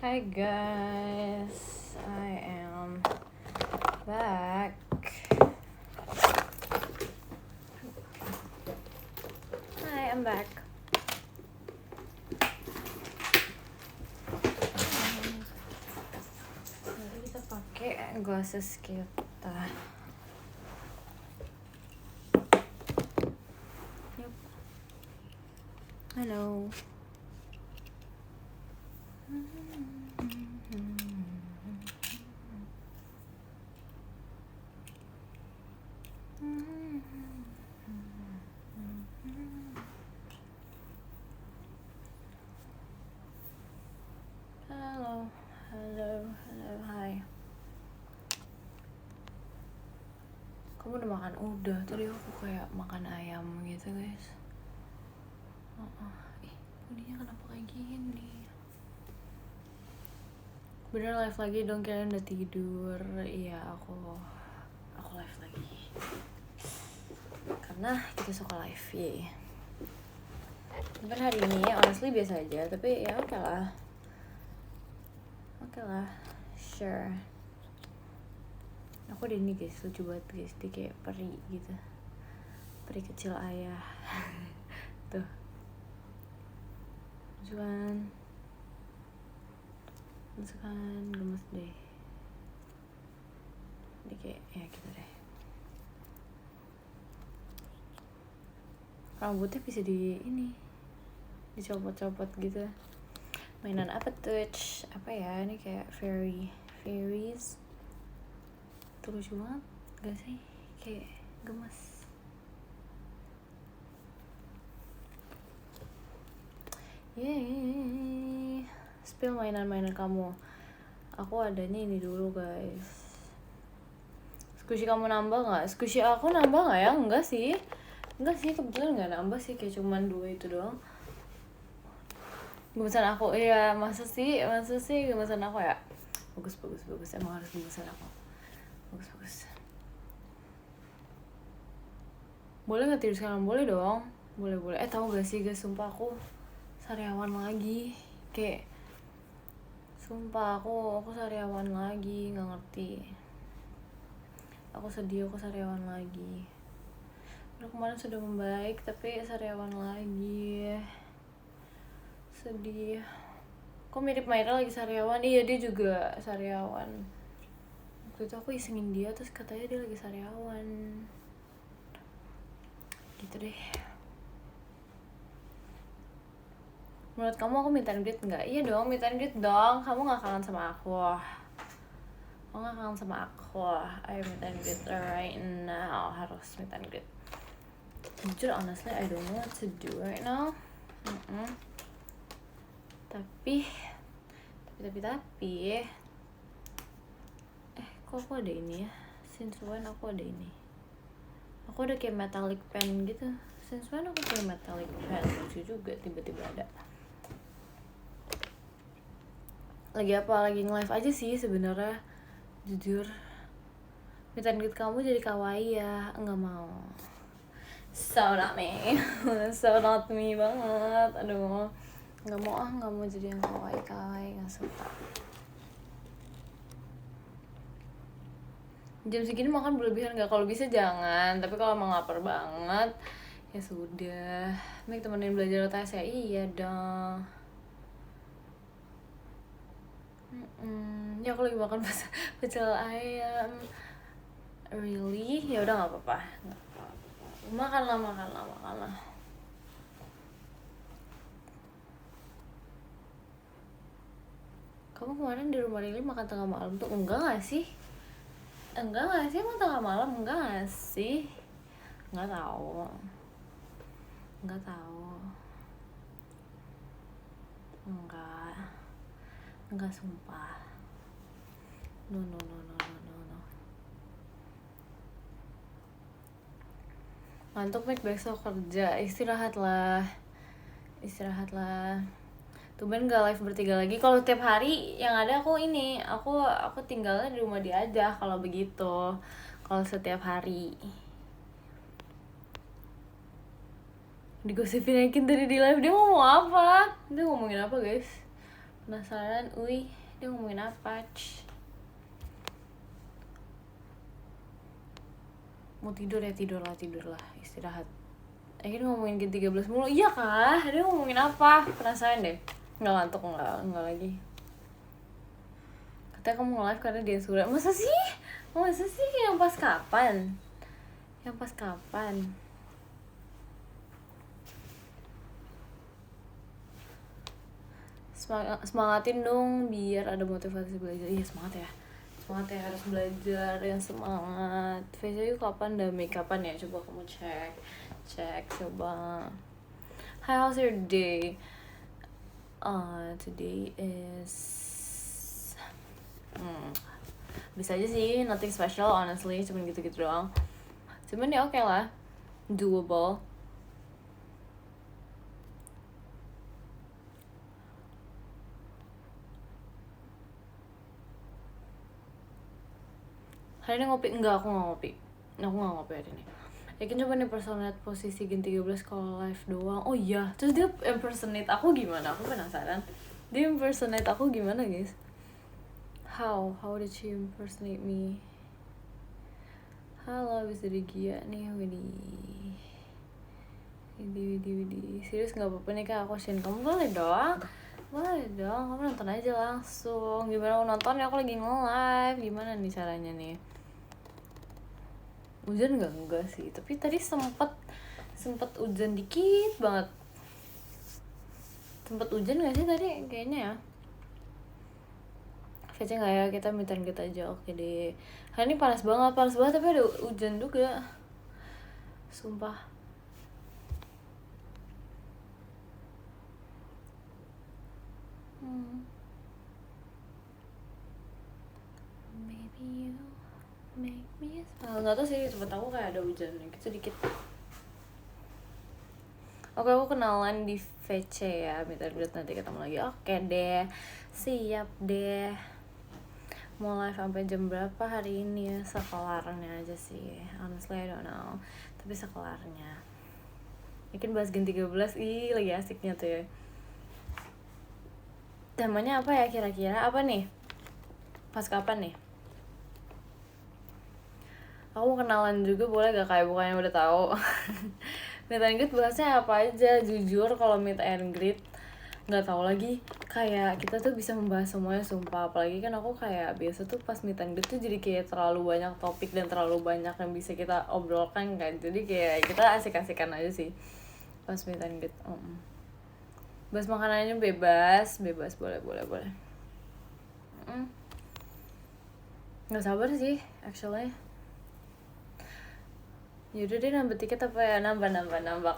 Hi guys, I am back. Hi, I'm back. Mari kita pakai glasses kita. Yuk. Halo. Halo, hai. Kamu udah makan? Udah, tadi aku kayak makan ayam gitu guys. Ih, bunyinya kenapa kayak gini? Bener live lagi dong, kalian udah tidur. Iya, aku live lagi. Karena kita suka live, ya. Mungkin hari ini honestly biasa aja, tapi ya oke lah. Sure. Aku ada ini guys, lucu banget guys, dia kayak peri gitu. Peri kecil ayah. Tuh. Lucu kan, gemes deh. Dia kayak, ya gitu deh. Rambutnya bisa dicopot-copot gitu. Mainan apa tuh? Apa ya, ini kayak fairies. Tuh lucu banget gak sih? Kayak gemes. Yeay. Spill mainan kamu. Aku adanya ini dulu guys. Squishy kamu nambah gak? Squishy aku nambah gak ya? Enggak sih, kebetulan gak nambah sih. Kayak cuman 2 itu doang. Gemesan aku, iya masa sih gemesan aku ya. Bagus, emang harus gemesan aku. Bagus. Boleh gak tidur sekarang? Boleh dong, boleh. Tahu gak sih guys, sumpah aku sariawan lagi. Kayak sumpah aku sariawan lagi, gak ngerti. Aku sedih, aku sariawan lagi. Udah kemarin sudah membaik, tapi sariawan lagi. Sedih. Kok mirip Maira lagi sariawan? Iya, dia juga sariawan. Waktu itu aku isengin dia, terus katanya dia lagi sariawan. Gitu deh. Menurut kamu aku minta duit nggak? Iya dong, minta duit dong. Kamu nggak kangen sama aku? Kamu nggak kangen sama aku? Ayo minta duit right now. Harus minta duit. Jujur, honestly, I don't know what to do right now. Tapi kok aku ada ini ya? Since when aku ada ini? Aku ada kayak metallic pen gitu. Since when aku punya metallic pen? Lucu juga, tiba-tiba ada. Lagi apa? Lagi nge-live aja sih sebenarnya. Jujur, minta duit kamu jadi kawaii ya? Enggak mau. So not me. So not me banget. Aduh, nggak mau jadi yang kawaii, nggak suka. Jam segini makan berlebihan nggak? Kalau bisa jangan, tapi kalau emang lapar banget ya sudah. Mik temenin belajar UTS ya? Iya dong. Ya aku lagi makan pecel ayam. Really? Ya udah nggak apa-apa. Makanlah. Kamu kemarin di rumah Lili makan tengah malam tuh? Enggak gak sih? Emang tengah malam? Enggak gak sih? Enggak tahu. Enggak sumpah. No. Ngantuk Mik, besok kerja. Istirahatlah. Tumben gak live bertiga lagi. Kalau tiap hari yang ada aku tinggalnya di rumah dia aja kalau begitu. Kalau setiap hari digosipin Ekin tadi di live, dia ngomong apa? Dia ngomongin apa guys? Penasaran, dia ngomongin apa? Mau tidur ya, tidur lah, istirahat. Akhirnya ngomongin Gen 13 mulu. Iya kah? Dia ngomongin apa? Penasaran deh. Nggak ngantuk, nggak lagi. Katanya kamu nge-live karena dia surat. Masa sih? Yang pas kapan? Semangatin dong biar ada motivasi belajar. Iya, semangat ya, harus belajar, yang semangat. VCU kapan, Dami kapan ya? Coba kamu cek coba. Hi, how's your day? Today is bisa aja sih, nothing special honestly, cuman gitu-gitu doang. Cuman ya oke lah, doable. Hari ini ngopi? Enggak, aku nggak ngopi hari ini. Yakin coba nih impersonate posisi Gen 13 kalau live doang. Oh iya, terus dia impersonate aku gimana? Aku penasaran. Dia impersonate aku gimana, guys? How did she impersonate me? Halo, abis dari Gia nih, Widih. Serius nggak apa-apa nih kak, aku share kamu boleh dong, kamu nonton aja langsung. Gimana aku nonton ya, aku lagi nge-live. Gimana nih caranya nih? Hujan enggak sih, tapi tadi sempet hujan dikit banget. Sempet hujan gak sih tadi kayaknya ya? VC nggak ya, kita meet and greet aja. Oke deh. Hari ini panas banget tapi ada hujan juga, sumpah. Maybe you make me smile. Nggak tahu sih, cepet aku kayak ada hujan gitu dikit. Oke, aku kenalan di VC ya, meet and greet, nanti ketemu lagi. Oke deh, siap deh. Mau live sampai jam berapa hari ini ya? Sekelarnya aja sih, honestly I don't know, tapi sekelarnya. Mungkin bahas Gen 13, lagi asiknya tuh ya. Temanya apa ya kira-kira? Apa nih? Pas kapan nih? Aku mau kenalan juga boleh gak, kayak bukannya udah tahu. Meet and greet bahasnya apa aja? Jujur kalau meet and greet nggak tahu lagi, kayak kita tuh bisa membahas semuanya, sumpah. Apalagi kan aku kayak biasa tuh pas meet and greet tuh jadi kayak terlalu banyak topik dan terlalu banyak yang bisa kita obrolkan kan, jadi kayak kita asik-asikan aja sih pas meet and greet. Bahas makanannya bebas, boleh. Nggak sabar sih actually. Yaudah deh, nambah tiket apa ya? Nambah.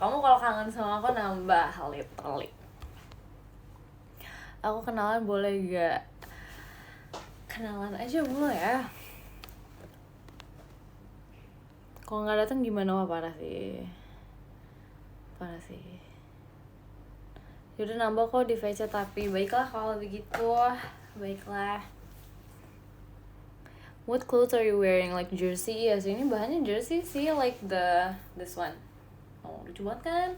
Kamu kalau kangen sama aku nambah, literally. Aku kenalan boleh gak? Kenalan aja boleh ya. Kalau nggak datang gimana? Wah, parah sih. Yaudah, nambah kok di VC, tapi baiklah kalau begitu. Baiklah. What clothes are you wearing? Like jersey? Iya sih, ini bahannya jersey sih, like this one. Oh, lucu banget kan?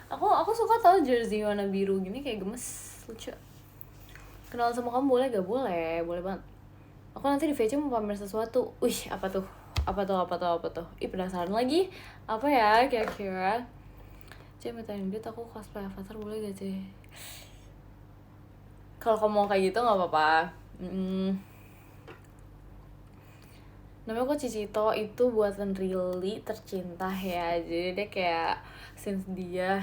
Aku suka tau jersey warna biru gini, kayak gemes, lucu. Kenalan sama kamu boleh gak? Boleh banget. Aku nanti di VC mau pamer sesuatu. Wih, apa tuh? Ih, penasaran lagi. Apa ya kira-kira? Mintain duit, aku cosplay Avatar boleh gak, Cih? Kalau kamu mau kayak gitu gak apa-apa. Namanya kok Cicito, itu buatan Really tercinta ya. Jadi dia kayak since dia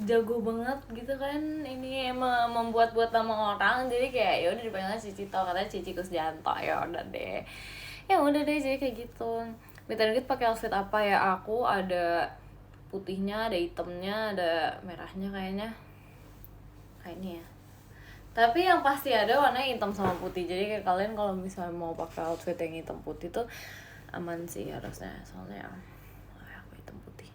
jago banget gitu kan, ini emang membuat nama orang, jadi kayak ya udah dipanggilnya Cicito, katanya Cici Kusjanto. Ya udah deh, jadi kayak gitu. Minta dikit pakai outfit apa ya? Aku ada putihnya, ada hitamnya, ada merahnya kayaknya ya. Tapi yang pasti ada warnanya hitam sama putih, jadi kayak kalian kalau misalnya mau pakai outfit yang hitam putih tuh aman sih harusnya, soalnya aku hitam putih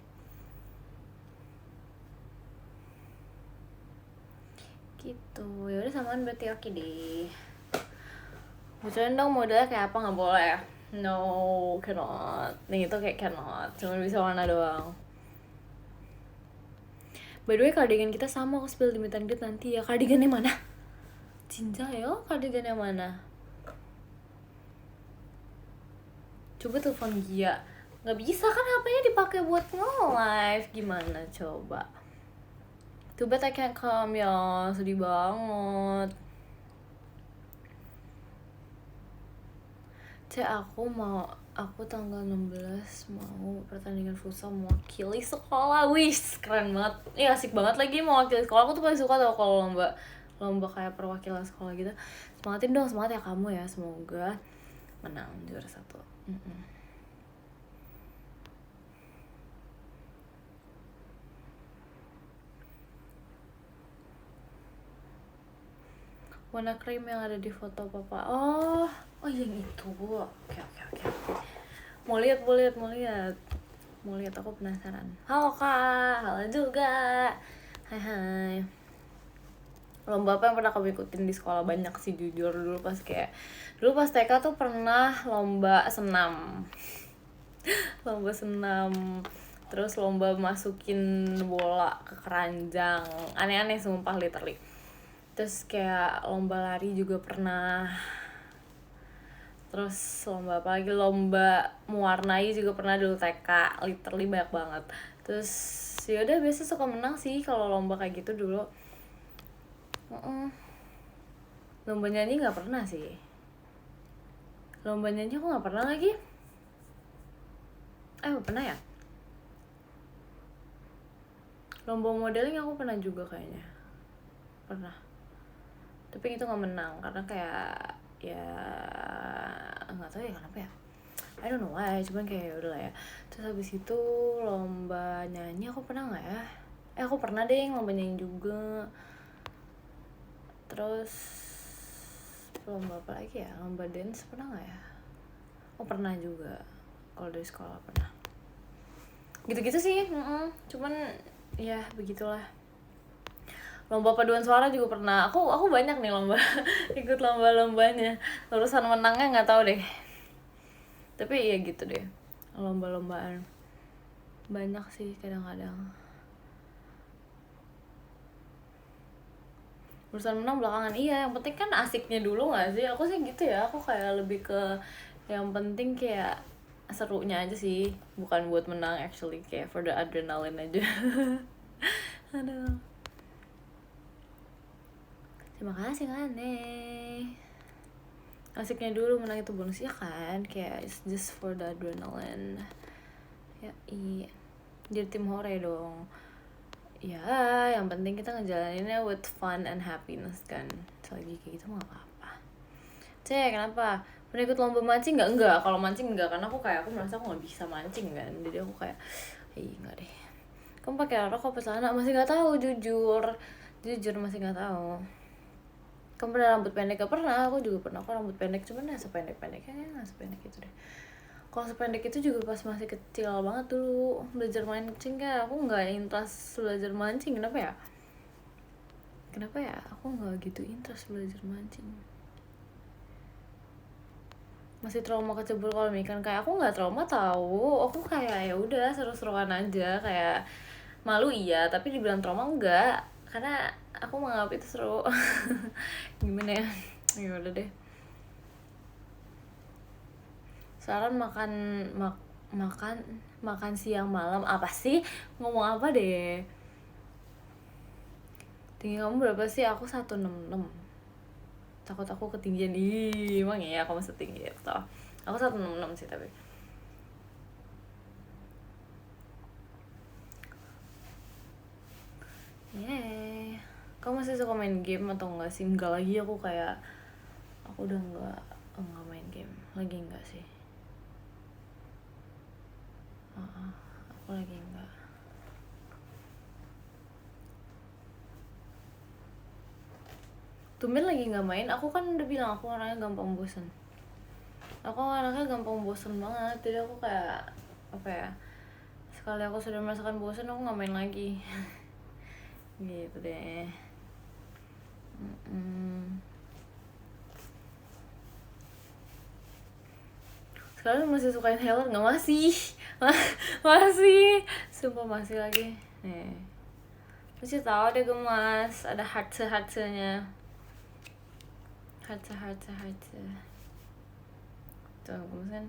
gitu. Ya udah, samaan berarti. Oke deh, bocorin dong modelnya kayak apa? Nggak boleh ya? No, cannot. Nih itu kayak cannot, cuma bisa warna doang. By the way, cardigan kita sama, aku spill di meet and greet nanti ya. Cardigannya mana? Jinjayo kardigan yang mana? Coba telepon Gia. Nggak bisa kan, HP-nya dipakai buat nge-live. Gimana coba? Too bad I can't come ya, sedih banget. Aku tanggal 16 mau pertandingan futsal mewakili sekolah. Wih, keren banget. Iya, asik banget lagi mewakili sekolah. Aku tuh paling suka tau kalau lomba kayak perwakilan sekolah gitu. Semangatin dong, semangat ya kamu ya. Semoga menang juara 1. Warna krim yang ada di foto papa. Oh yang itu. Oke. Mau lihat, aku penasaran. Halo kak, halo juga. Hai. Lomba apa yang pernah kamu ikutin di sekolah? Banyak sih jujur. Dulu pas TK tuh pernah lomba senam. Terus lomba masukin bola ke keranjang. Aneh-aneh sumpah, literally. Terus kayak lomba lari juga pernah. Terus lomba apa lagi? Lomba mewarnai juga pernah dulu TK. Literally banyak banget. Terus yaudah biasa suka menang sih kalau lomba kayak gitu dulu. Lomba nyanyi gak pernah sih. Lomba nyanyi aku gak pernah lagi. Pernah ya? Lomba modeling aku pernah juga kayaknya. Pernah. Tapi itu gak menang karena kayak ya nggak tahu ya kenapa ya, I don't know why, cuman kayak udah lah ya. Terus habis itu lomba nyanyi aku pernah nggak ya? Aku pernah deh lomba nyanyi juga. Terus lomba apa lagi ya? Lomba dance pernah nggak ya? Pernah juga, kalau dari sekolah pernah. Gitu-gitu sih. Cuman ya begitulah. Lomba paduan suara juga pernah. Aku banyak nih lomba. Ikut lomba-lombanya. Urusan menangnya nggak tahu deh. Tapi ya gitu deh. Lomba-lombaan banyak sih kadang-kadang. Urusan menang belakangan. Iya, yang penting kan asiknya dulu nggak sih? Aku sih gitu ya. Aku kayak lebih ke yang penting kayak serunya aja sih. Bukan buat menang actually, kayak for the adrenaline aja. Aduh. Terima kasih Ngane. Asiknya dulu, menang itu bonus ya kan, kayak it's just for the adrenaline. Ya iya, jadi tim hore dong. Ya yang penting kita ngejalaninnya with fun and happiness kan. Selagi kayak gitu mah gak apa-apa. Kenapa? Pernah ikut lomba mancing nggak? Enggak, kalau mancing enggak, karena aku merasa aku nggak bisa mancing kan. Jadi aku kayak enggak deh. Kamu pakai rok apa celana? Masih nggak tahu, jujur masih nggak tahu. Kamu pernah rambut pendek? Gak pernah, aku juga pernah. Aku rambut pendek, cuman ya sependek-pendeknya gak sependek itu deh. Kalau sependek itu juga pas masih kecil banget dulu. Belajar mancing kan, aku gak interest belajar mancing. Kenapa ya? Aku gak gitu interest belajar mancing. Masih trauma kecebur kalau ikan. Kayak aku gak trauma tahu. Aku kayak ya udah seru-seruan aja. Kayak malu iya, tapi dibilang trauma enggak. Karena aku menganggap itu seru. Gimana ya? Ya udah deh. Saran makan siang malam apa sih? Ngomong apa deh? Tinggi kamu berapa sih? Aku 166. Takut aku ketinggian. Emang ya kamu setinggi itu. Aku 166 sih tapi. Kamu masih suka main game atau enggak sih? Enggak lagi, aku udah enggak main game lagi, enggak sih. Aku lagi enggak. Tumben lagi enggak main. Aku kan udah bilang aku orangnya gampang bosan. Aku anaknya gampang bosan banget. Jadi aku kayak apa ya? Sekali aku sudah merasakan bosan, aku nggak main lagi. Gitu deh. Sekarang masih suka inhaler nggak? Masih sumpah masih lagi. Masih tahu deh gemas, ada hartse-hartsenya. heart tuh bosan.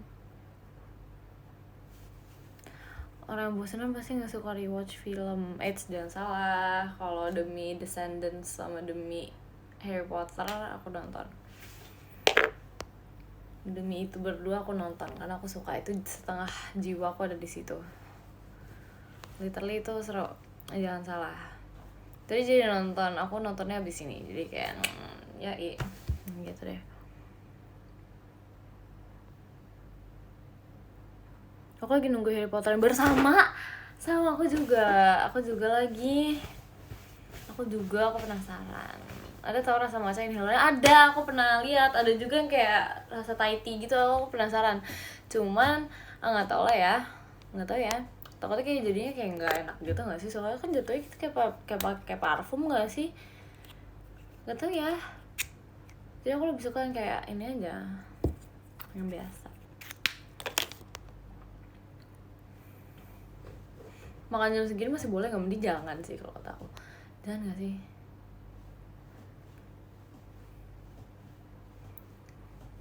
Orang bosanan pasti nggak suka rewatch film. Jangan salah, kalau demi Descendants sama demi Harry Potter aku nonton. Demi itu berdua aku nonton karena aku suka, itu setengah jiwa aku ada di situ. Literally itu seru, jangan salah. Tadi jadi nonton, aku nontonnya abis ini, jadi kayak ya gitu deh. Aku lagi nunggu Harry Potter yang bersama aku juga lagi. Aku penasaran. Ada tau rasa matcha inhalernya? Ada, aku pernah lihat. Ada juga yang kayak rasa Thai tea gitu, aku penasaran. Cuman nggak tahu ya. Takutnya kayak jadinya kayak nggak enak gitu nggak sih? Soalnya kan jatuhnya gitu kayak parfum nggak sih? Nggak tahu ya. Jadi aku lebih suka yang kayak ini aja, yang biasa. Makan jam segini masih boleh nggak? Mending jangan sih kalau kata aku. Jangan nggak sih?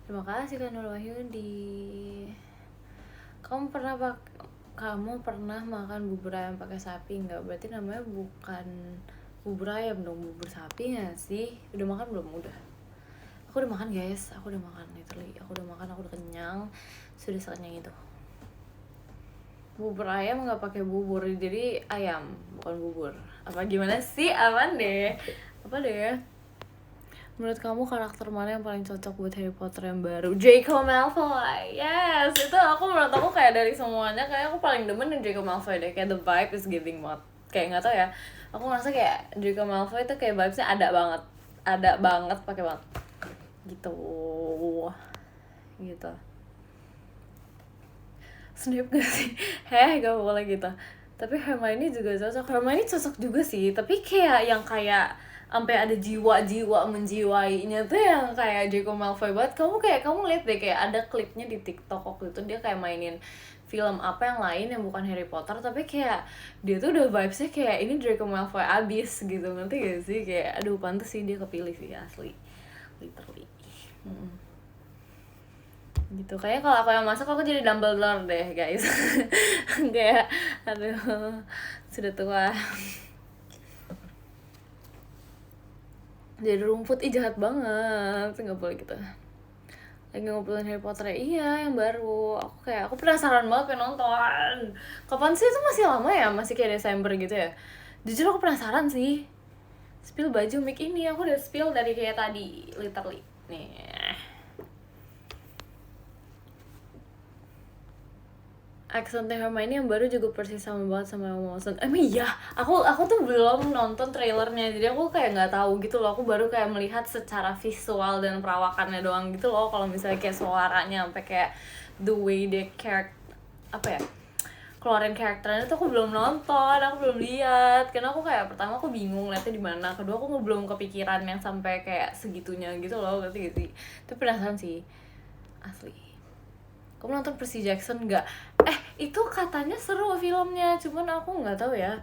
Terima kasih kan Nur Wahyudi. Kamu pernah makan bubur ayam pakai sapi nggak? Berarti namanya bukan bubur ayam dong, bubur sapi nggak sih? Udah makan belum? Udah. Aku udah makan guys, aku udah makan literally. Aku udah kenyang. Sudah sekenyang itu. Bubur ayam nggak pakai bubur, jadi ayam bukan bubur. Apa gimana sih? Apa deh? Menurut kamu karakter mana yang paling cocok buat Harry Potter yang baru? Draco Malfoy. Yes, itu menurut aku kayak dari semuanya kayak aku paling demen Draco Malfoy deh. Kayak the vibe is giving banget. Kayak nggak tau ya. Aku ngerasa kayak Draco Malfoy itu kayak vibesnya ada banget, pakai banget. Gitu. Snape gak sih? Gak boleh gitu. Tapi Hermione juga cocok. Hermione cocok juga sih. Tapi kayak yang kayak sampai ada jiwa menjiwainya tuh yang kayak Draco Malfoy banget. Kamu lihat deh, kayak ada klipnya di TikTok waktu itu dia kayak mainin film apa yang lain yang bukan Harry Potter, tapi kayak dia tuh udah vibesnya kayak ini Draco Malfoy abis gitu, ngerti gak sih? Kayak aduh pantes sih dia kepilih sih asli, literally. Gitu, kayaknya kalau aku yang masak aku jadi Dumbledore deh guys. Kayak aduh sudah tua. Jadi rumput, jahat banget, nggak boleh gitu. Lagi ngobrolin Harry Potter ya? Iya yang baru. Aku penasaran banget pengen nonton. Kapan sih itu? Masih lama ya? Masih kayak Desember gitu ya? Jujur aku penasaran sih. Spill baju mic ini aku udah spill dari kayak tadi, literally. Nih. Accent Hermione yang baru juga persis sama banget sama Emma Watson. Iya, aku tuh belum nonton trailernya, jadi aku kayak nggak tahu gitu loh. Aku baru kayak melihat secara visual dan perawakannya doang gitu loh. Kalau misalnya kayak suaranya sampai kayak the way they keluarin karakternya tuh aku belum nonton, aku belum lihat. Karena aku kayak pertama aku bingung lihatnya di mana, kedua aku belum kepikiran yang sampai kayak segitunya gitu loh, ngerti gak sih? Tapi penasaran sih, asli. Kamu nonton Percy Jackson nggak? Itu katanya seru filmnya, cuman aku nggak tahu ya.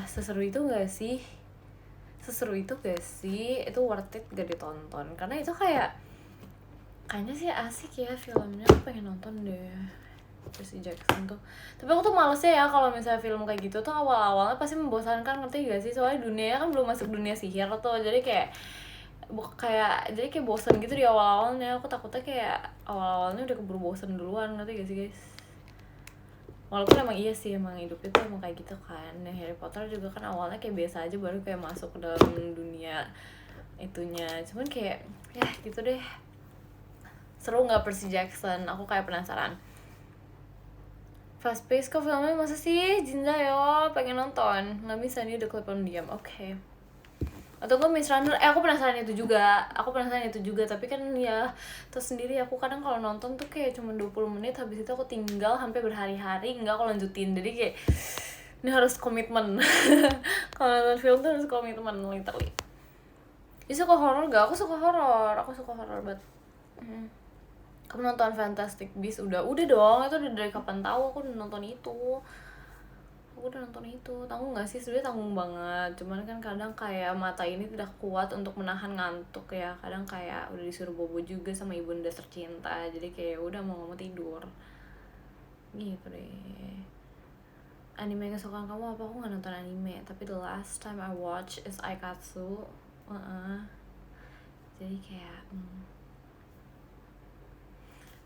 Seseru itu nggak sih? Itu worth it gak ditonton? Karena itu kayaknya sih asik ya filmnya. Aku pengen nonton deh Percy Jackson tuh. Tapi aku tuh malesnya ya kalau misalnya film kayak gitu tuh awal-awalnya pasti membosankan, ngerti gak sih? Soalnya dunia kan belum masuk dunia sihir tuh, jadi kayak bosan gitu di awal-awalnya. Aku takutnya kayak awal-awalnya udah keburu bosan duluan, ngerti gak sih guys? Walaupun emang iya sih, emang hidup itu emang kayak gitu kan. Nah, Harry Potter juga kan awalnya kayak biasa aja, baru kayak masuk ke dalam dunia itunya. Cuman kayak ya gitu deh. Seru nggak Percy Jackson? Aku kayak penasaran. Fast pace kok filmnya, masa sih? Jinza yo, pengen nonton. Nggak bisa nih, udah kelihatan diam. Oke. Atau gue Miss Runner, aku penasaran itu juga, tapi kan ya terus sendiri aku kadang kalau nonton tuh kayak cuma 20 menit, habis itu aku tinggal sampai berhari-hari nggak aku lanjutin, jadi kayak ini harus komitmen. Kalau nonton film tuh harus komitmen, literally. Ini suka horor gak? Aku suka horor banget. Kamu nonton Fantastic Beasts? Udah dong, itu udah dari kapan tahu aku udah nonton itu. Aku aku udah nonton itu. Tanggung gak sih? Sebenarnya tanggung banget, cuman kan kadang kayak mata ini tidak kuat untuk menahan ngantuk ya. Kadang kayak udah disuruh bobo juga sama ibunda tercinta, jadi kayak udah mau tidur gitu deh. Anime kesukaan kamu apa? Aku gak nonton anime, tapi the last time I watch is Aikatsu. Jadi kayak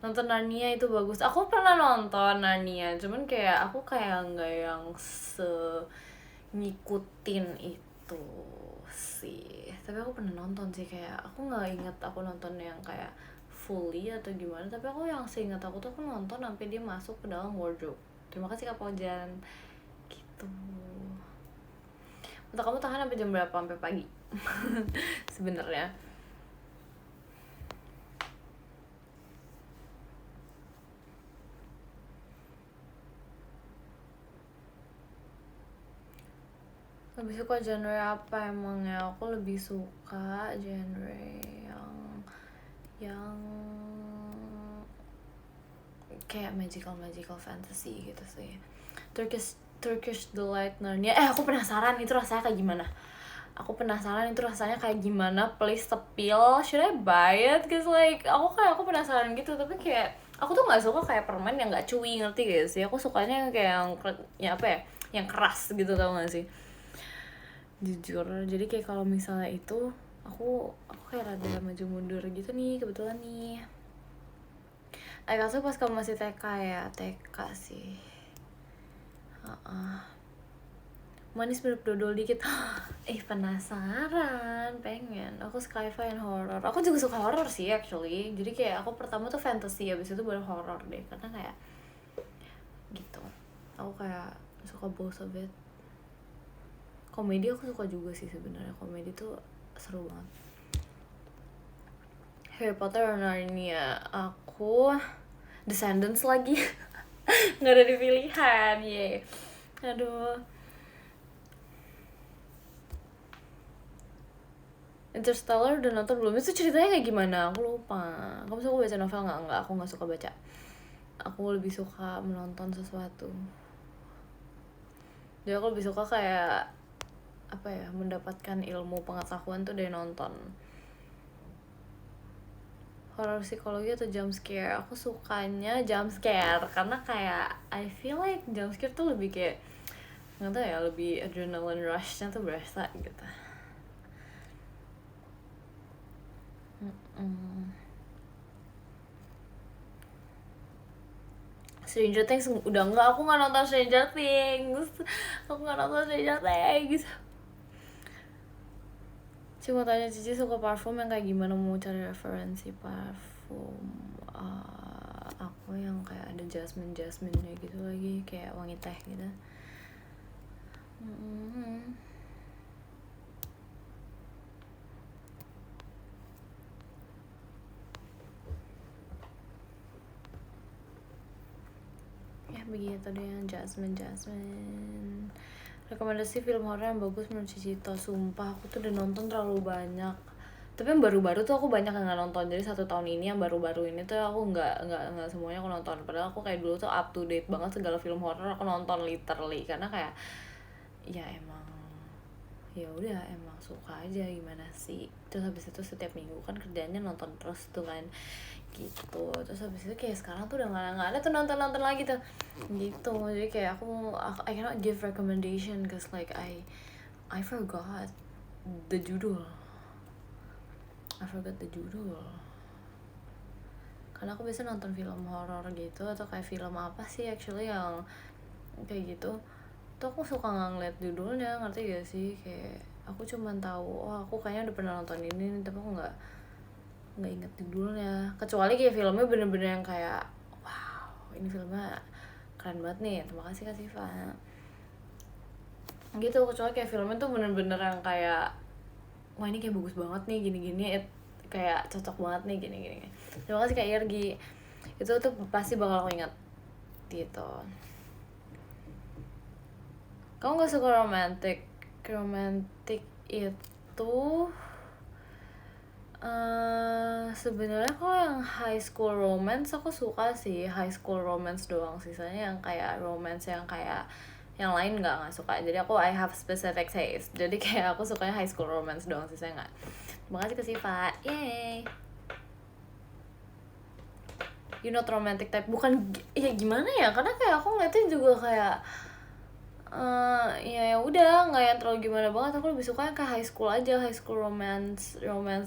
nonton Narnia itu bagus. Aku pernah nonton Narnia, cuman kayak aku kayak nggak yang ngikutin itu sih. Tapi aku pernah nonton sih, kayak aku nggak inget aku nonton yang kayak fully atau gimana. Tapi aku yang seingat aku tuh aku nonton sampai dia masuk ke dalam wardrobe. Terima kasih Kak Pojan. Gitu. Untuk kamu tahan sampai jam berapa? Sampai pagi. Sebenarnya. Lebih suka genre apa emangnya? Aku lebih suka genre yang kayak magical fantasy gitu sih. Turkish Delight Narnia. Aku penasaran itu rasanya kayak gimana. Please spill. Should I buy it? Cause like aku penasaran gitu, tapi kayak aku tuh nggak suka kayak permen yang nggak chewy, ngerti gak sih? Aku sukanya kayak yang apa ya? Yang keras gitu, tau gak sih? Jujur, jadi kayak kalau misalnya itu aku kayak rada maju mundur gitu nih kebetulan nih. Kasus pas kamu masih TK ya? TK sih. Manis mirip dodol dikit. Penasaran, pengen. Aku sci-fi and horror. Aku juga suka horror sih actually. Jadi kayak aku pertama tuh fantasy, habis itu baru horror deh. Karena kayak gitu. Aku kayak suka both of it. Komedi aku suka juga sih sebenarnya. Komedi tuh seru banget. Harry Potter or Narnia? Aku Descendants lagi. Nggak ada di pilihan, ye. Aduh. Interstellar udah nonton belum? Itu ceritanya kayak gimana? Aku lupa. Kamu suka baca novel nggak? Nggak, aku nggak suka baca. Aku lebih suka menonton sesuatu. Jadi aku lebih suka kayak apa ya, mendapatkan ilmu pengetahuan tuh dari nonton. Horror psikologi atau jump scare? Aku sukanya jump scare karena kayak I feel like jump scare tuh lebih kayak nggak tahu ya, lebih adrenaline rush-nya tuh berasa gitu. Stranger Things udah enggak, aku nggak nonton Stranger Things. Cuma tanya Cici suka parfum yang kayak gimana, mau cari referensi parfum. Aku yang kayak ada jasmine-nya gitu lagi, kayak wangi teh gitu. Ya begitu deh yang jasmine. Rekomendasi film horor yang bagus menurut Cicito. Sumpah aku tuh udah nonton terlalu banyak, tapi yang baru-baru tuh aku banyak yang nggak nonton. Jadi 1 tahun ini yang baru-baru ini tuh aku nggak semuanya aku nonton. Padahal aku kayak dulu tuh up to date banget segala film horor aku nonton literally, karena kayak ya emang suka aja, gimana sih. Terus habis itu setiap minggu kan kerjanya nonton terus tuh kan gitu. Terus habis itu kayak sekarang tuh udah nggak ada tuh nonton lagi tuh gitu. Jadi kayak aku I cannot give recommendation cause like I forgot the judul. Karena aku biasa nonton film horor gitu, atau kayak film apa sih actually yang kayak gitu tuh aku suka nggak ngeliat judulnya, ngerti gak sih? Kayak aku cuman tahu aku kayaknya udah pernah nonton ini, tapi aku nggak inget judulnya. Kecuali kayak filmnya bener-bener yang kayak wow, ini filmnya keren banget nih, terima kasih Kak Siva gitu. Kecuali kayak filmnya tuh bener-bener yang kayak wah ini kayak bagus banget nih, gini-gini, kayak cocok banget nih, gini-gini. Terima kasih Kak Irgi. Itu tuh pasti bakal aku ingat gitu. Kamu gak suka romantic itu sebenarnya kalau yang high school romance aku suka sih, high school romance doang. Sisanya yang kayak romance yang kayak yang lain nggak suka. Jadi aku I have specific taste, jadi kayak aku sukanya High School Romance doang sih, saya nggak. Terima kasih ke Siva, yay. You not romantic type, bukan ya gimana ya, karena kayak aku ngeliatnya juga kayak ya udah nggak yang terlalu gimana banget. Aku lebih suka yang kayak high school aja, high school romance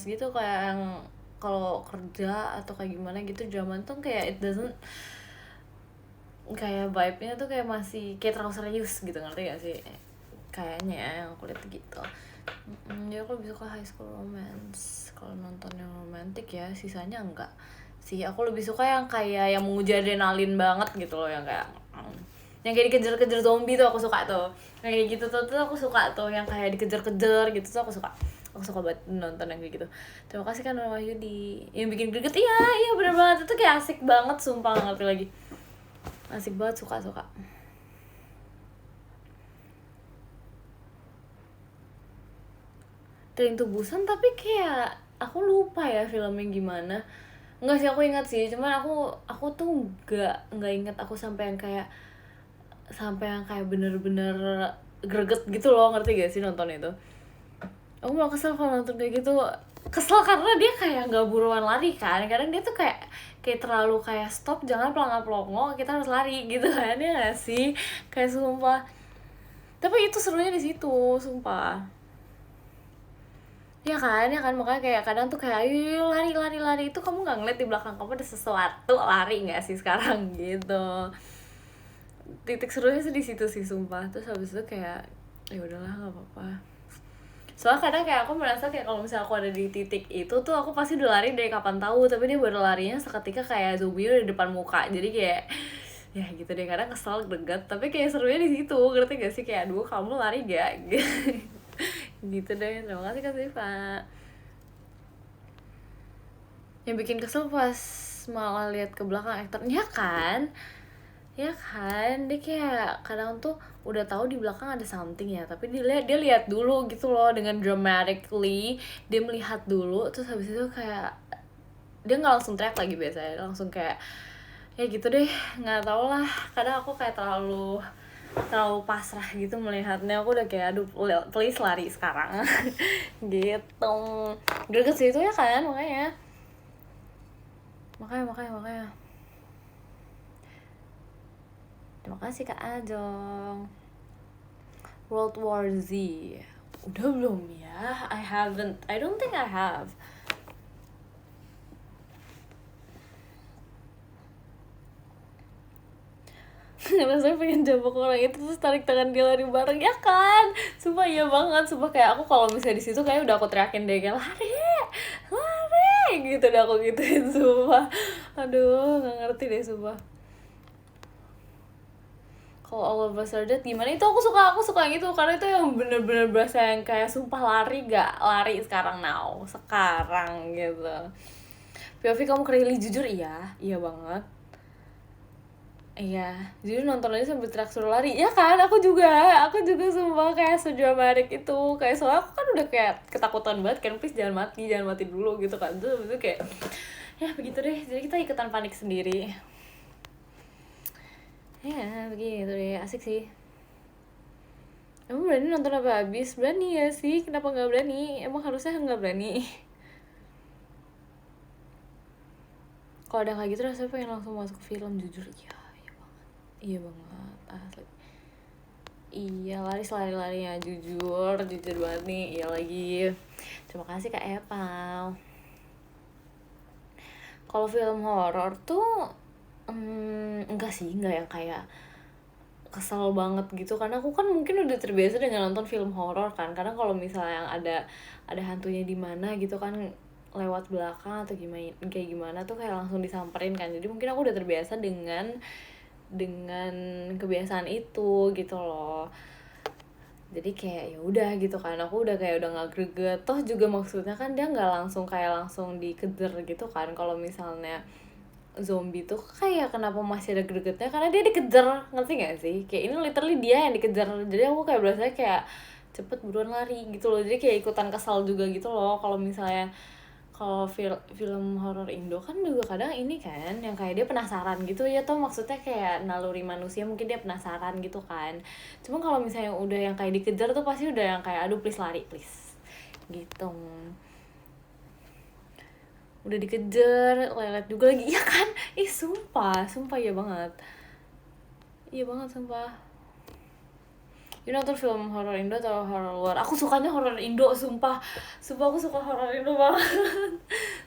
gitu, kayak yang kalau kerja atau kayak gimana gitu zaman tuh kayak it doesn't, kayak vibe-nya tuh kayak masih kayak terlalu serius gitu, ngerti gak sih kayaknya ya, yang aku lihat gitu. Jadi aku lebih suka high school romance kalau nonton yang romantic ya. Sisanya enggak sih, aku lebih suka yang kayak yang menguji adrenalin banget gitu loh, yang kayak dikejar-kejar zombie tuh aku suka tuh, yang kayak gitu tuh aku suka tuh, yang kayak dikejar-kejar gitu tuh aku suka banget nonton yang kayak gitu. Terima kasih kan Wahyudi yang bikin greget. Iya bener banget, itu kayak asik banget sumpah, nggak ngerti lagi, asik banget, suka Train to Busan, tapi kayak aku lupa ya filmnya gimana. Enggak sih, aku ingat sih, cuman aku tuh nggak ingat aku sampai yang kayak bener-bener greget gitu loh, ngerti gak sih nonton itu. Aku malah kesel kalau nonton kayak gitu, kesel karena dia kayak nggak buruan lari kan, kadang dia tuh kayak terlalu kayak stop, jangan pelongo-pelongo, kita harus lari gitu kan, ya gak sih, kayak sumpah. Tapi itu serunya di situ sumpah. Ya kan, makanya kayak kadang tuh kayak ayo lari itu kamu nggak ngeliat di belakang kamu ada sesuatu, lari nggak sih sekarang gitu. Titik serunya sih di situ sih sumpah. Terus habis itu kayak ya udahlah, nggak apa-apa. Soalnya kadang kayak aku merasa kayak kalau misalnya aku ada di titik itu tuh aku pasti udah lari dari kapan tahu, tapi dia baru larinya seketika kayak zombie udah di depan muka. Jadi kayak ya gitu deh, kadang kesel, greget, tapi kayak serunya di situ, ngerti gak sih, kayak aduh kamu lari gak gitu deh. Terima kasih Kak Siva. Yang bikin kesel pas malah lihat ke belakang aktornya kan, ya kan, dia kayak kadang tuh udah tahu di belakang ada something ya, tapi dia lihat dulu gitu loh, dengan dramatically dia melihat dulu, terus habis itu kayak dia nggak langsung teriak lagi, biasanya langsung kayak ya gitu deh, nggak tau lah, kadang aku kayak terlalu pasrah gitu melihatnya. Aku udah kayak aduh please lari sekarang gitu, greget sih itu ya kan, makanya terima kasih Kak Ajong. World War Z udah belum ya? I don't think I have. Rasanya pengen jambak orang itu terus tarik tangan dia lari bareng, ya kan? Sumpah iya banget, sumpah kayak aku kalau misalnya di situ kayak udah aku teriakin deh kayak lari gitu, udah aku gituin sumpah. Aduh nggak ngerti deh sumpah. Kalau All of Us Are Dead gimana, itu aku suka gitu, karena itu yang bener-bener berasa yang kayak sumpah lari sekarang gitu. POV kamu Kylie, jujur iya banget. Iya, jadi nonton aja sambil teriak suruh lari, ya kan? Aku juga sumpah kayak sedramatik itu, kayak soalnya aku kan udah kayak ketakutan banget kan, please jangan mati dulu gitu kan. Terus itu kayak ya begitu deh, jadi kita ikutan panik sendiri. Ya begitu deh, asik sih. Emang berani nonton apa habis? Berani ya sih, kenapa nggak berani? Emang harusnya nggak berani. Kalau ada kayak gitu rasanya pengen langsung masuk film, jujur. Iya banget asli. Iya lari-larinya jujur banget nih. Iya lagi. Terima kasih Kak Epal. Kalau film horor tuh enggak yang kayak kesel banget gitu, karena aku kan mungkin udah terbiasa dengan nonton film horor kan. Karena kalau misalnya yang ada hantunya di mana gitu kan, lewat belakang atau gimana tuh kayak langsung disamperin kan. Jadi mungkin aku udah terbiasa dengan kebiasaan itu gitu loh. Jadi kayak ya udah gitu kan, aku udah kayak udah nggak greget. Toh juga maksudnya kan dia nggak langsung dikejar gitu kan. Kalau misalnya zombie tuh kayak kenapa masih ada gregetnya, karena dia dikejar, ngerti gak sih? Kayak ini literally dia yang dikejar, jadi aku kayak berasa kayak cepet buruan lari gitu loh. Jadi kayak ikutan kesal juga gitu loh kalau kalau film horor Indo kan juga kadang ini kan yang kayak dia penasaran gitu ya, tuh maksudnya kayak naluri manusia, mungkin dia penasaran gitu kan. Cuma kalau misalnya udah yang kayak dikejar tuh pasti udah yang kayak aduh please lari please gitu. Udah dikejar lelet juga lagi ya kan. Sumpah iya banget, sumpah. You nonton film horor Indo atau horor luar? Aku sukanya horor Indo, sumpah aku suka horor Indo banget.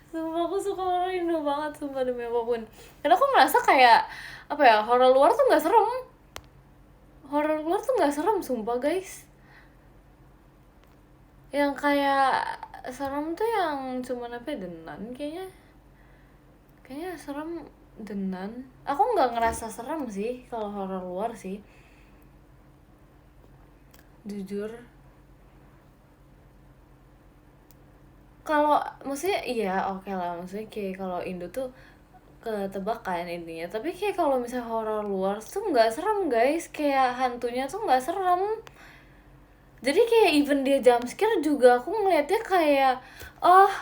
Sumpah aku suka horor Indo banget, sumpah demi apapun. Karena aku merasa kayak apa ya, horor luar tuh nggak serem. Horor luar tuh nggak serem, sumpah guys. Yang kayak serem tuh yang cuman apa ya, Denan kayaknya. Kayaknya serem Denan. Aku nggak ngerasa serem sih kalau horor luar sih. Jujur. Kalau maksudnya iya oke lah, maksudnya kayak kalau Indo tuh ketebak kan intinya, tapi kayak kalau misalnya horor luar tuh nggak serem guys, kayak hantunya tuh nggak serem. Jadi kayak even dia jump scare juga aku ngeliatnya kayak oh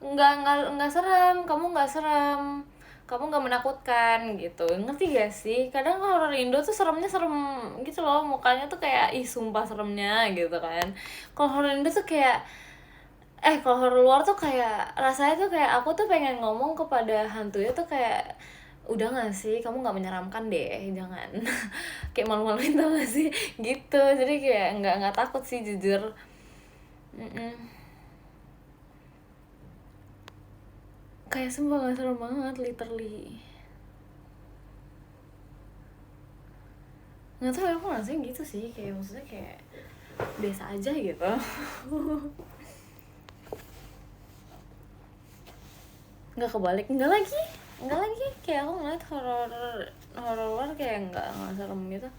nggak serem, kamu nggak serem, kamu nggak menakutkan gitu, ngerti gak sih? Kadang horor Indo tuh seremnya serem gitu loh, mukanya tuh kayak ih sumpah seremnya gitu kan. Kalau horor Indo tuh kayak kalau horor luar tuh kayak rasanya tuh kayak aku tuh pengen ngomong kepada hantunya tuh kayak udah gak sih, kamu nggak menyeramkan deh, jangan. Kayak malu-maluin tau gak sih gitu. Jadi kayak nggak takut sih jujur. Kayak sumpah gak serem banget literally. Nggak tahu aku rasanya gitu sih, kayak maksudnya kayak biasa aja gitu. Nggak kebalik, nggak lagi kayak aku ngeliat horor luar kayak nggak serem gitu.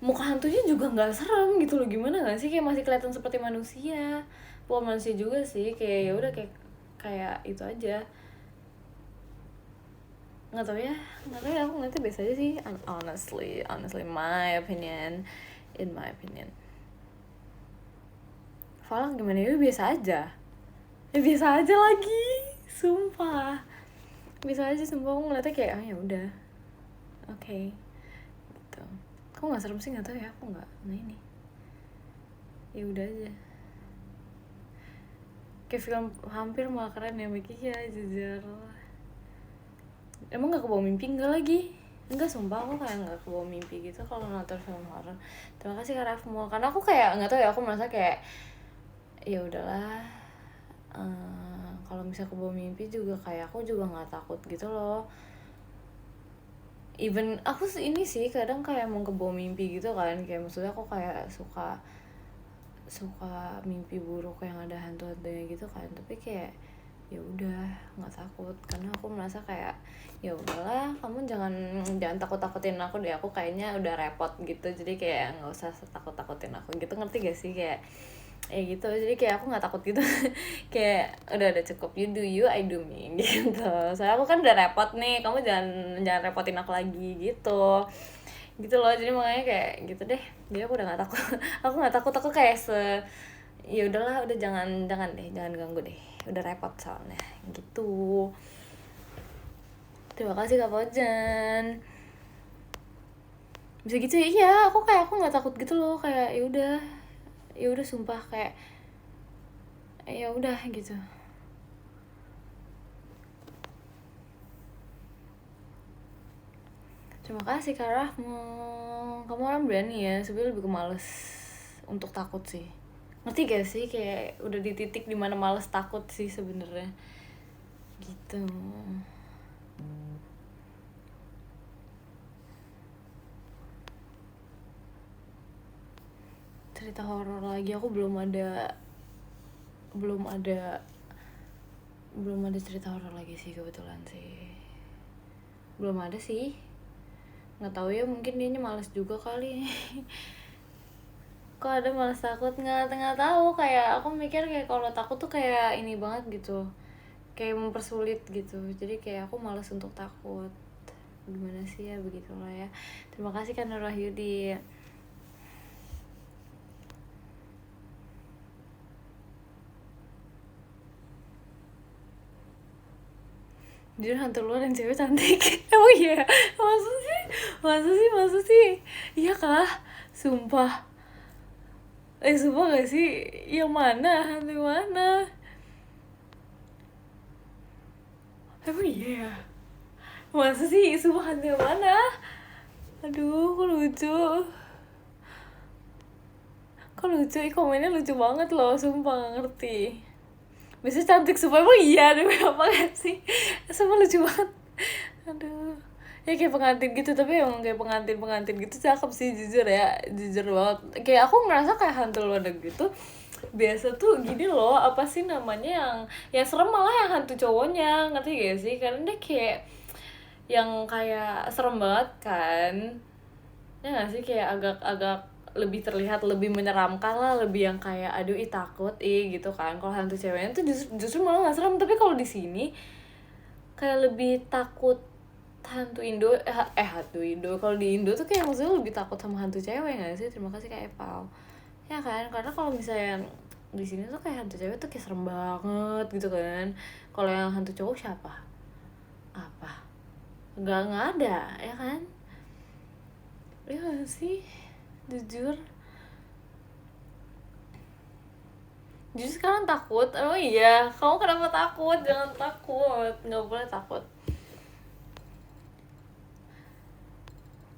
Muka hantunya juga nggak serem gitu loh, gimana nggak sih, kayak masih kelihatan seperti manusia, bukan manusia juga sih, kayak ya udah kayak itu aja. Nggak tahu ya aku ngeliatnya biasa aja sih. Honestly my opinion, in my opinion. Falah gimana ya, biasa aja lagi, sumpah bisa aja, sumpah aku ngeliatnya kayak ya udah oke. Gitu. Kok nggak serem sih, nggak tahu ya, aku nggak ini ya udah aja. Kayak film hampir malah keren ya Miki ya, jujur. Emang nggak kebawa mimpi? Enggak lagi, enggak, sumpah aku kayak nggak kebawa mimpi gitu kalau nonton film horor. Terima kasih Kak Rafmo, karena aku kayak nggak tahu ya, aku merasa kayak ya udahlah. Kalau misalnya kebawa mimpi juga kayak aku juga nggak takut gitu loh. Even aku ini sih kadang kayak mau kebawa mimpi gitu kan, kayak maksudnya aku kayak suka mimpi buruk yang ada hantu-hantunya gitu kan, tapi kayak ya udah nggak takut, karena aku merasa kayak ya udahlah, kamu jangan takut-takutin aku deh, aku kayaknya udah repot gitu, jadi kayak nggak usah takut-takutin aku gitu, ngerti gak sih, kayak gitu. Jadi kayak aku nggak takut gitu. Kayak udah cukup, you do you, I do me gitu. Soalnya aku kan udah repot nih, kamu jangan repotin aku lagi gitu loh. Jadi makanya kayak gitu deh, jadi aku udah nggak takut. Aku kayak ya udahlah, udah jangan ganggu deh, udah repot soalnya gitu. Terima kasih Kak Pojan. Bisa gitu ya? Iya, aku nggak takut gitu loh, kayak ya udah sumpah kayak ya udah gitu. Terima kasih Kak Rahmo. Kamu orang berani ya, sebenarnya lebih ke males untuk takut sih. Ngerti gak sih, kayak udah di titik dimana males takut sih sebenarnya gitu. Cerita horor lagi aku belum ada cerita horor lagi sih, kebetulan sih belum ada sih. Nggak tahu ya, mungkin dianya malas juga kali. Kok ada malas takut, nggak tahu, kayak aku mikir kayak kalau takut tuh kayak ini banget gitu, kayak mempersulit gitu, jadi kayak aku malas untuk takut. Gimana sih ya, begitulah ya. Terima kasih kan Nur Wahyudi. Jujur hantu luar yang cewek cantik. Emang iya? Masa sih? Iya kah? Sumpah. Sumpah gak sih? Yang mana? Hantu yang mana? Emang iya? Masa sih? Sumpah hantu yang mana? Aduh, kok lucu. Ih komennya lucu banget loh, sumpah gak ngerti. Biasanya cantik, sumpah emang iya demi apa gak sih? Sumpah lucu banget. Aduh. Ya kayak pengantin gitu, tapi emang kayak pengantin gitu cakep sih, jujur banget. Kayak aku ngerasa kayak hantu luar negeri tuh biasa tuh gini loh, apa sih namanya, yang serem malah yang hantu cowoknya, ngerti gak sih? Karena dia kayak yang kayak serem banget kan, ya nggak sih, kayak agak lebih terlihat lebih menyeramkan lah, lebih yang kayak aduh takut gitu kan. Kalau hantu ceweknya tuh justru malah nggak serem, tapi kalau di sini kayak lebih takut hantu Indo. Hantu Indo, kalau di Indo tuh kayak maksudnya lebih takut sama hantu cewek nggak sih? Terima kasih Kak Epal, ya kan? Karena kalau misalnya di sini tuh kayak hantu cewek tuh kayak serem banget gitu kan. Kalau yang hantu cowok siapa? Apa? Nggak ada, ya kan? Ya gak sih? Jujur sekarang takut. Oh iya, kamu kenapa takut? Jangan takut, nggak boleh takut.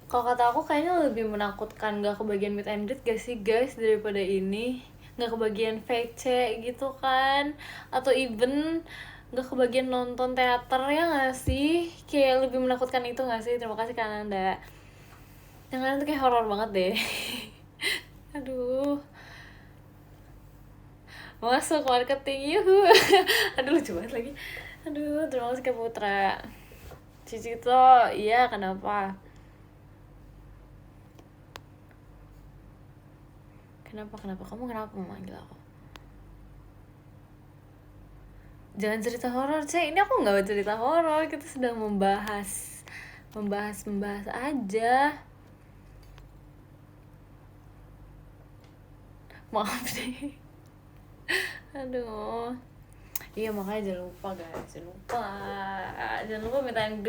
Kalau kata aku kayaknya lebih menakutkan gak kebagian meet and greet gak sih guys, daripada ini gak kebagian VC gitu kan, atau even gak kebagian nonton teater, ya gak sih? Kayak lebih menakutkan itu gak sih? Terima kasih Kananda. Yang lain tuh kayak horor banget deh. Aduh, masuk marketing, yuhu. Aduh lucu banget lagi. Aduh, terima kasih Kak Putra. Cici tuh, iya kenapa? Kamu kenapa memanggil aku? Jangan cerita horor, Ini aku nggak cerita horor, kita sedang membahas aja. Maaf deh. Aduh. Iya makanya jangan lupa guys, jangan lupa meet and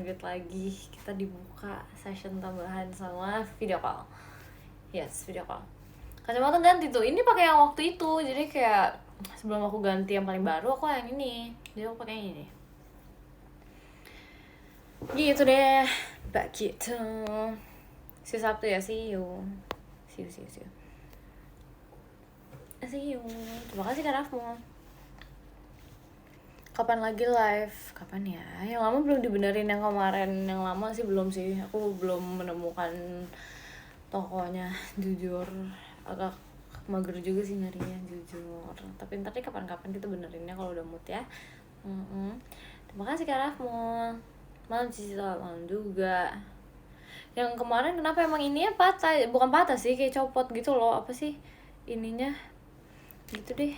greet lagi. Kita dibuka session tambahan sama video call. Yes, video call. Kacamata ganti tuh, ini pakai yang waktu itu, jadi kayak sebelum aku ganti yang paling baru, aku yang ini, jadi aku pakai yang ini. Gitu deh, begitu. See you Sabtu ya, see you. Terima kasih Kak Rafmo. Kapan lagi live? Kapan ya? Yang lama belum dibenerin, yang kemarin. Yang lama sih belum sih. Aku belum menemukan tokonya, jujur. Agak mager juga sih nyarinya, jujur. Tapi ntar deh kapan-kapan kita benerinnya kalau udah mood ya. Terima kasih Kak Rafmo. Malam Cici, malam juga. Yang kemarin kenapa emang ininya patah? Bukan patah sih, kayak copot gitu loh. Apa sih ininya? Gitu deh.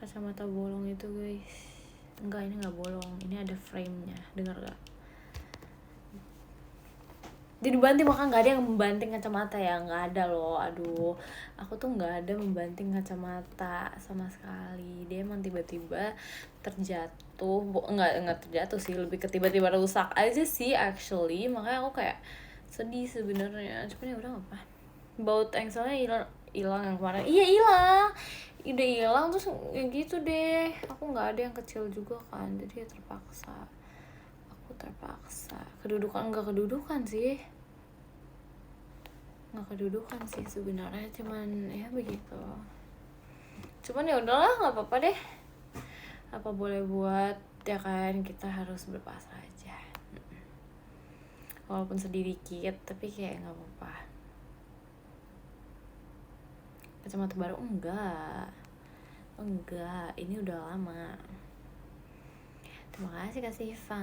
Kacamata bolong itu guys. Enggak, ini nggak bolong, ini ada frame-nya. Dengar gak? Jadi banting, maka nggak ada yang membanting kacamata ya, nggak ada loh. Aduh, aku tuh nggak ada membanting kacamata sama sekali. Dia emang tiba-tiba terjatuh, nggak terjatuh sih, lebih ke tiba-tiba rusak aja sih actually. Makanya aku kayak sedih sebenarnya. Cuman ya udah nggak apa. Baut engselnya hilang yang kemarin. Iya hilang, udah hilang terus ya gitu deh. Aku nggak ada yang kecil juga kan, jadi ya terpaksa. Nggak kedudukan sih sebenarnya, cuman ya begitu. Cuman ya udahlah, nggak apa-apa deh. Apa boleh buat, ya kan, kita harus berpasrah aja. Walaupun sedih dikit, tapi kayak nggak apa-apa. Kacamata baru enggak, ini udah lama. Terima kasih Kak Siva.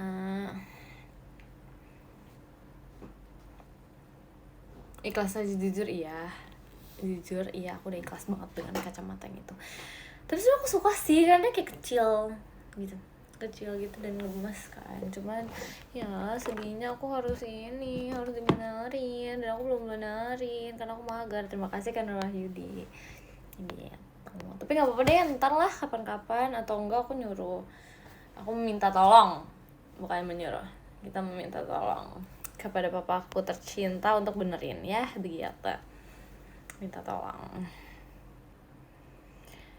Ikhlas aja, jujur iya, aku udah ikhlas banget dengan kacamata itu. Tapi sih aku suka sih, karena kayak kecil gitu dan gemes kan. Cuman ya sedihnya aku harus dibenerin, dan aku belum benerin karena aku mager. Terima kasih kan Wahyudi. Ini Tapi nggak apa-apa deh, ntar lah kapan-kapan, atau enggak aku nyuruh, aku meminta tolong, bukan menyuruh, kita meminta tolong kepada papaku tercinta untuk benerin ya begitu, minta tolong.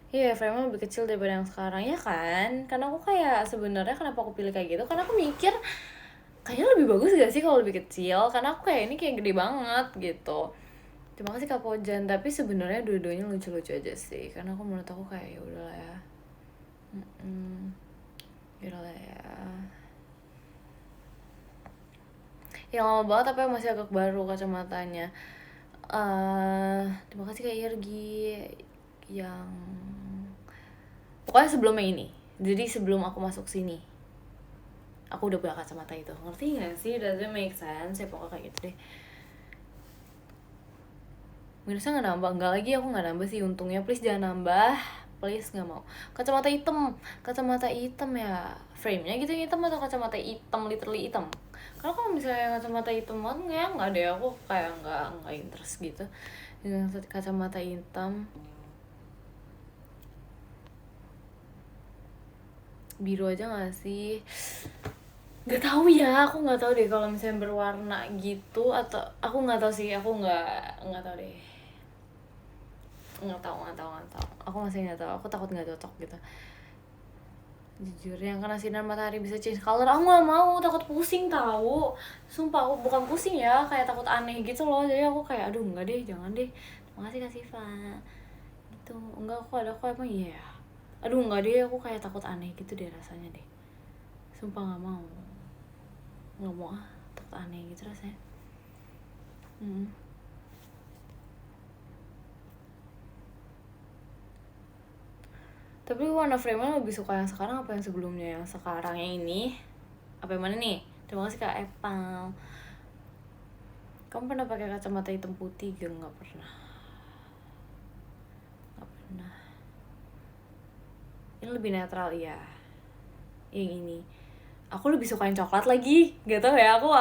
Iya, frame-nya lebih kecil daripada yang sekarang ya kan? Karena aku kayak sebenarnya kenapa aku pilih kayak gitu? Karena aku mikir kayaknya lebih bagus gak sih kalau lebih kecil? Karena aku kayak ini kayak gede banget gitu. Terima kasih Kak Pojan, tapi sebenarnya dua-duanya lucu-lucu aja sih. Karena aku menurut aku kayak ya udahlah ya. Ya udahlah ya. Ya lama banget tapi masih agak baru kacamatanya. Terima kasih Kak Irgi yang pokoknya sebelumnya ini. Jadi sebelum aku masuk sini, aku udah punya kacamata itu. Ngerti gak sih? Does it make sense? Ya pokoknya kayak gitu deh. Minusnya gak nambah? Enggak lagi, aku gak nambah sih untungnya. Please jangan nambah. Please, gak mau. Kacamata hitam. Kacamata hitam ya. Frame-nya gitu hitam atau kacamata hitam, literally hitam? Karena kalau misalnya kacamata hitam banget, nggak deh. Aku kayak nggak interest gitu dengan kacamata hitam. Biru aja gak sih? Gak tahu ya, aku nggak tahu deh kalau misalnya berwarna gitu, atau aku nggak tahu sih, aku nggak tahu deh, nggak tahu, aku masih nggak tahu, aku takut nggak cocok gitu. Jujur, yang kena sinar matahari bisa change color, aku nggak mau, takut pusing tahu, sumpah. Aku bukan pusing ya, kayak takut aneh gitu loh. Jadi aku kayak aduh nggak deh, jangan deh. Makasih Kak Siva gitu. Enggak, aku ada kok emang iya ya. Aduh nggak deh, aku kayak takut aneh gitu deh rasanya deh, sumpah nggak mau takut aneh gitu rasanya. Tapi warna frame-nya lebih suka yang sekarang apa yang sebelumnya? Yang sekarang yang ini apa yang mana nih? Terima kasih Kak Epal. Kamu pernah pakai kacamata hitam putih? Nggak pernah. Ini lebih netral ya. Yang ini aku lebih suka yang coklat lagi. Gak tau ya, aku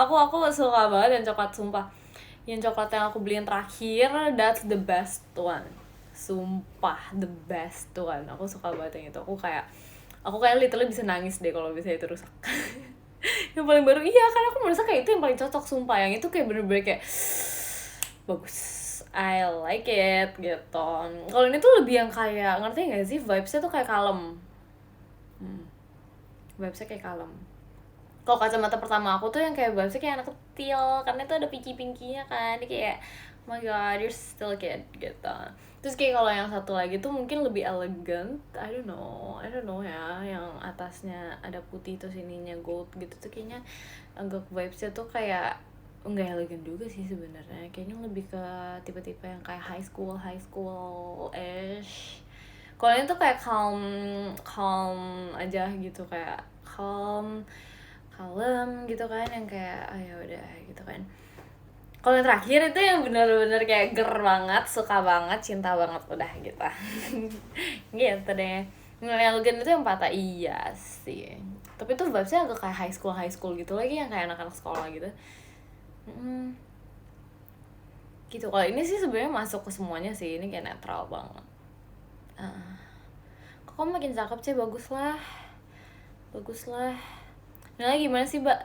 suka banget yang coklat, sumpah. Yang coklat yang aku beliin terakhir, that's the best one. Sumpah, the best one. Aku suka banget yang itu. Aku kayak literally bisa nangis deh kalau bisa itu rusak. Yang paling baru, iya kan, aku merasa kayak itu yang paling cocok, sumpah. Yang itu kayak bener-bener kayak bagus, I like it gitu. Kalau ini tuh lebih yang kayak, ngerti gak sih, vibesnya tuh kayak kalem. Vibesnya kayak kalem. Kalau kacamata pertama aku tuh yang kayak vibesnya kayak anak kecil, karena itu ada pinky-pinkynya kan. Dia kayak oh my god, you're still a kid gitu. Terus kayak kalau yang satu lagi tuh mungkin lebih elegant, I don't know ya. Yang atasnya ada putih terus ininya gold gitu tuh kayaknya agak vibesnya tuh kayak enggak elegan juga sih sebenarnya. Kayaknya lebih ke tipe-tipe yang kayak high school ish. Kalau ini tuh kayak calm aja gitu, kayak kalem gitu kan, yang kayak ya udah gitu kan. Kalau yang terakhir itu yang bener-bener kayak banget, suka banget, cinta banget udah gitu. Gitu deh. Yang elegan itu yang patah, iya sih. Tapi tuh vibesnya agak kayak high school gitu lagi, yang kayak anak-anak sekolah gitu. Gitu. Kalau ini sih sebenarnya masuk ke semuanya sih, ini kayak netral banget. Kok makin cakep sih, bagus lah. Nilai gimana sih, Mbak?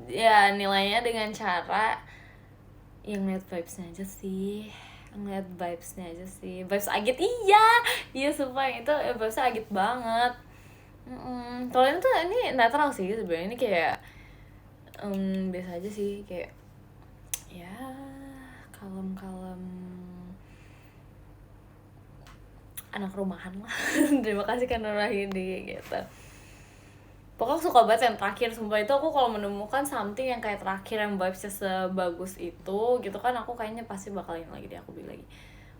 Ya nilainya dengan cara yang ngeliat vibes-nya aja sih. Vibes Agit, iya sumpah itu vibes-nya Agit banget. Kalau ini tuh ini netral sih sebenarnya, ini kayak biasa aja sih, kayak ya kalem anak rumahan lah. Terima kasih karena Rahidi gitu. Pokoknya suka banget yang terakhir, sumpah. Itu aku kalau menemukan something yang kayak terakhir yang vibesnya sebagus itu gitu kan, aku kayaknya pasti bakalin lagi deh, aku beli lagi.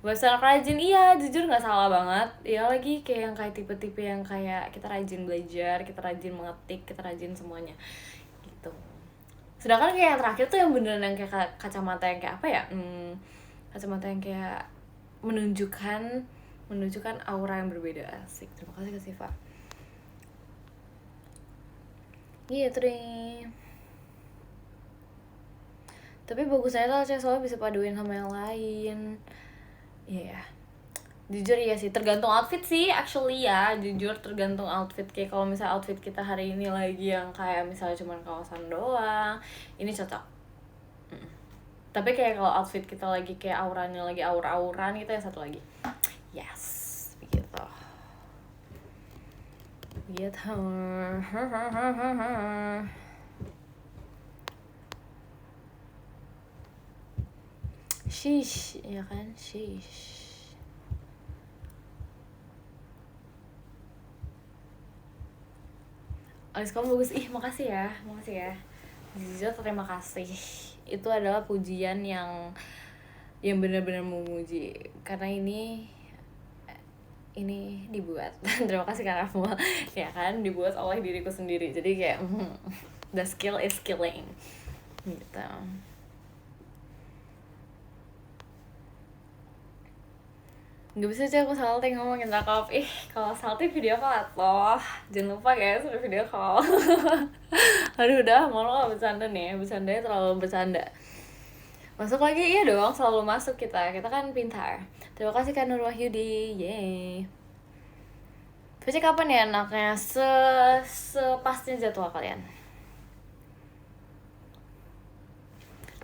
Vibes anak rajin, iya jujur gak salah banget. Iya lagi kayak yang kayak tipe-tipe yang kayak kita rajin belajar, kita rajin mengetik, kita rajin semuanya gitu. Sedangkan kayak yang terakhir tuh yang beneran yang kayak kacamata yang kayak apa ya, kacamata yang kayak menunjukkan aura yang berbeda. Asik, terima kasih Kak Siva. Gitu deh. Tapi bagusnya tuh soalnya bisa paduin sama yang lain. Iya yeah. Jujur iya sih, tergantung outfit sih actually ya. Jujur tergantung outfit. Kayak kalau misalnya outfit kita hari ini lagi yang kayak misalnya cuma kawasan doang, ini cocok. Tapi kayak kalau outfit kita lagi kayak auranya lagi aur-auran gitu, yang satu lagi. Yes, begitu. Begitu. Shish, ya kan? Shish. Alis kamu bagus, ih makasih ya, makasih ya. Jujur terima kasih. Itu adalah pujian yang benar-benar memuji, karena ini dibuat. Terima kasih karena kamu ya kan dibuat oleh diriku sendiri. Jadi kayak the skill is killing gitu. Gak bisa sih aku salting ngomongin cakep. Kalau salting video call loh. Jangan lupa guys, udah video call. Aduh udah, mau lo gak bercanda nih. Bercandanya terlalu bercanda. Masuk lagi, iya dong, selalu masuk kita. Kita kan pintar. Terima kasih Kak Nur Wahyudi. Yeay. Pasti kapan ya anaknya? Sepasnya jadwal kalian.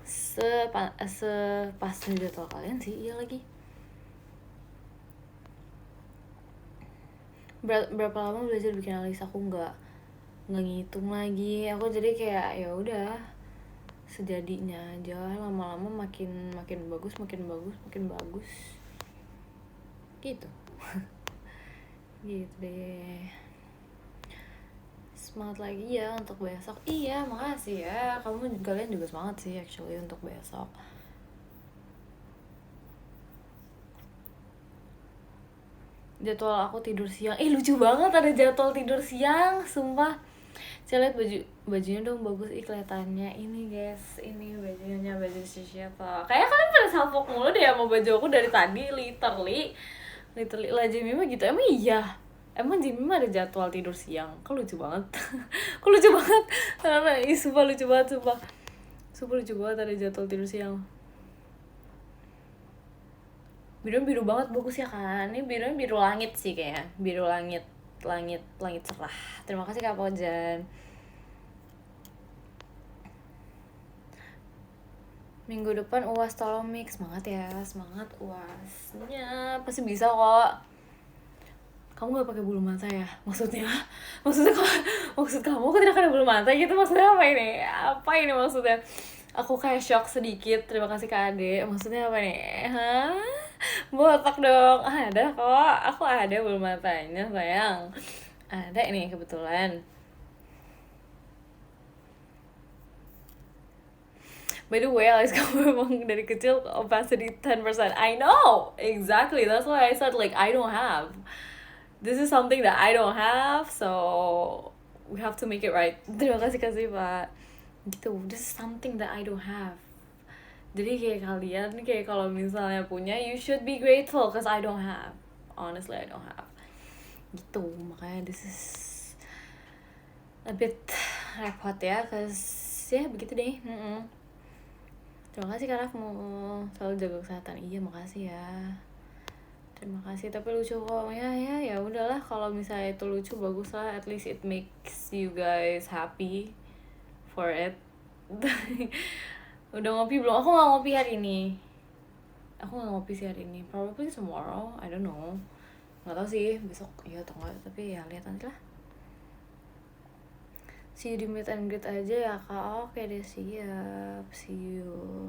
Sepasnya jadwal kalian sih, iya lagi. Berapa lama belajar bikin alis? Aku nggak ngitung lagi. Aku jadi kayak ya udah sejadinya aja. Lama-lama makin bagus gitu. Gitu deh. Semangat lagi ya untuk besok. Iya, makasih ya. Kalian juga semangat sih actually untuk besok. Jadwal aku tidur siang. Lucu banget ada jadwal tidur siang, sumpah. Saya lihat bajunya dong bagus kelihatannya. Ini guys, ini bajunya baju siapa? Kayak kalian pada salpok mulu deh sama baju aku dari tadi, literally lah Jemima gitu. Emang iya? Emang Jemima ada jadwal tidur siang? Kok lucu banget. Kok lucu banget. Karena sumpah lucu banget, sumpah lucu banget ada jadwal tidur siang. Biru banget bagus ya kan. Ini biru langit sih kayaknya. Biru langit cerah. Terima kasih Kak Pojan. Minggu depan UAS tolong mix. Semangat ya, semangat UASnya. Pasti bisa kok. Kamu gak pakai bulu mata ya? Maksud kamu aku tidak ada bulu mata gitu? Maksudnya apa ini? Apa ini maksudnya? Aku kayak shock sedikit. Terima kasih Kak Ade. Maksudnya apa nih? Hah? Botak dong. Ada kok. Aku ada bulu matanya sayang. Ada ini kebetulan. By the way, Alex, kamu memang dari kecil opacity 10%. I know! Exactly. That's why I said like I don't have. This is something that I don't have, so we have to make it right. Terima kasih Pak. Gitu, this is something that I don't have. Jadi kayak kalian kayak kalau misalnya punya, you should be grateful cause I don't have. Honestly, I don't have. Gitu, makanya this is a bit repot ya, cause ya begitu deh. Terima kasih karena mau selalu jaga kesehatan. Iya, makasih ya. Terima kasih, tapi lucu kok ya udahlah, kalau misalnya itu lucu bagus lah, at least it makes you guys happy for it. Udah ngopi belum? Aku nggak ngopi hari ini. Sih hari ini, probably tomorrow, I don't know, nggak tahu sih besok iya atau nggak, tapi ya lihat nanti lah. See you di meet and greet aja ya Kak. Oke deh, siap, see you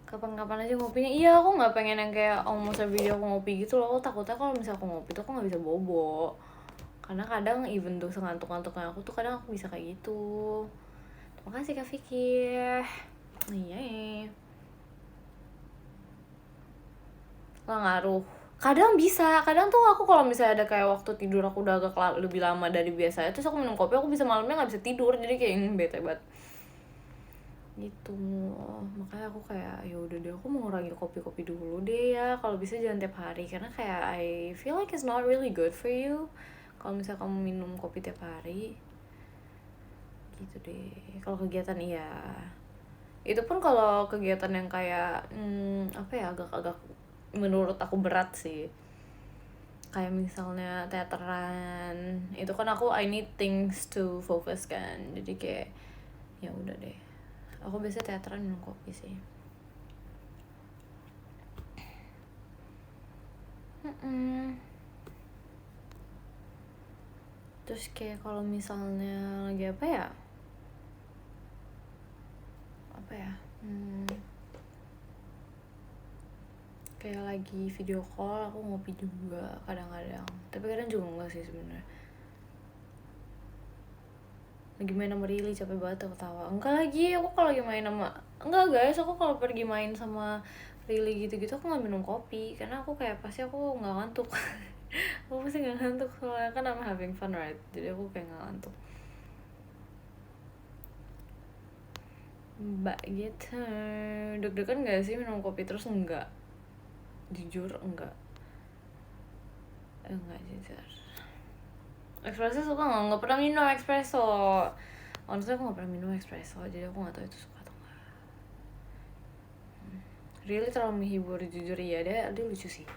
kapan-kapan aja ngopinya. Iya, aku nggak pengen yang kayak mau video aku ngopi gitu loh. Aku takutnya kalau misalnya aku ngopi tuh aku nggak bisa bobo, karena kadang even tuh sengantuk-ngantuknya aku tuh kadang aku bisa kayak gitu. Terima kasih Kak Vicky. Iya lah, ngaruh kadang bisa, kadang tuh aku kalau misalnya ada kayak waktu tidur aku udah agak lebih lama dari biasanya, terus aku minum kopi, aku bisa malamnya nggak bisa tidur, jadi kayak bete banget gitu. Makanya aku kayak ya udah deh, aku mau ngurangin kopi dulu deh ya, kalau bisa jangan tiap hari, karena kayak I feel like it's not really good for you kalau misalnya kamu minum kopi tiap hari gitu deh. Kalau kegiatan iya, itu pun kalau kegiatan yang kayak apa ya, agak menurut aku berat sih, kayak misalnya teateran itu kan I need things to focus kan, jadi kayak ya udah deh, aku biasanya teateran minum kopi sih. Terus kayak kalau misalnya lagi apa ya kayak lagi video call aku ngopi juga kadang-kadang, tapi kadang juga enggak sih sebenarnya. Lagi main sama Rili capek banget tuh ketawa. Enggak lagi, aku kalau lagi main sama enggak guys, aku kalau pergi main sama Rili gitu-gitu aku nggak minum kopi karena aku kayak pasti aku nggak ngantuk. Aku pasti nggak ngantuk soalnya kan I'm having fun right, jadi aku kayak nggak ngantuk. Mbak gitu, deg-degan nggak sih minum kopi terus? Enggak, jujur enggak jujur. Espresso suka nggak pernah minum espresso. Honestly aku nggak pernah minum espresso, jadi aku nggak tahu itu suka atau nggak. Really terlalu menghibur jujur, ya dia lucu sih,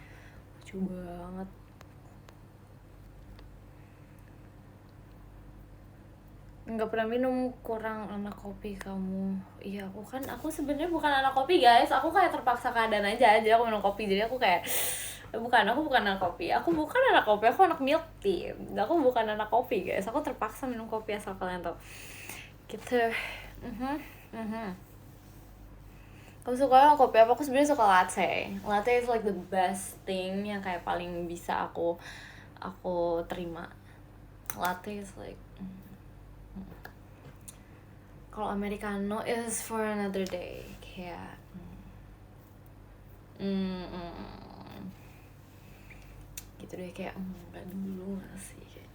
lucu banget. Nggak pernah minum, kurang anak kopi kamu. Iya aku sebenarnya bukan anak kopi guys, aku kayak terpaksa keadaan aja, jadi aku minum kopi, jadi aku kayak aku bukan anak kopi, aku anak milk tea. Aku bukan anak kopi guys, aku terpaksa minum kopi asal kalian tau gitu. Kamu suka kopi apa? Aku sebenarnya suka latte. Latte is like the best thing yang kayak paling bisa aku terima. Latte is like kalau americano is for another day, kayak gitu deh, kayak nggak dulu nggak sih kayak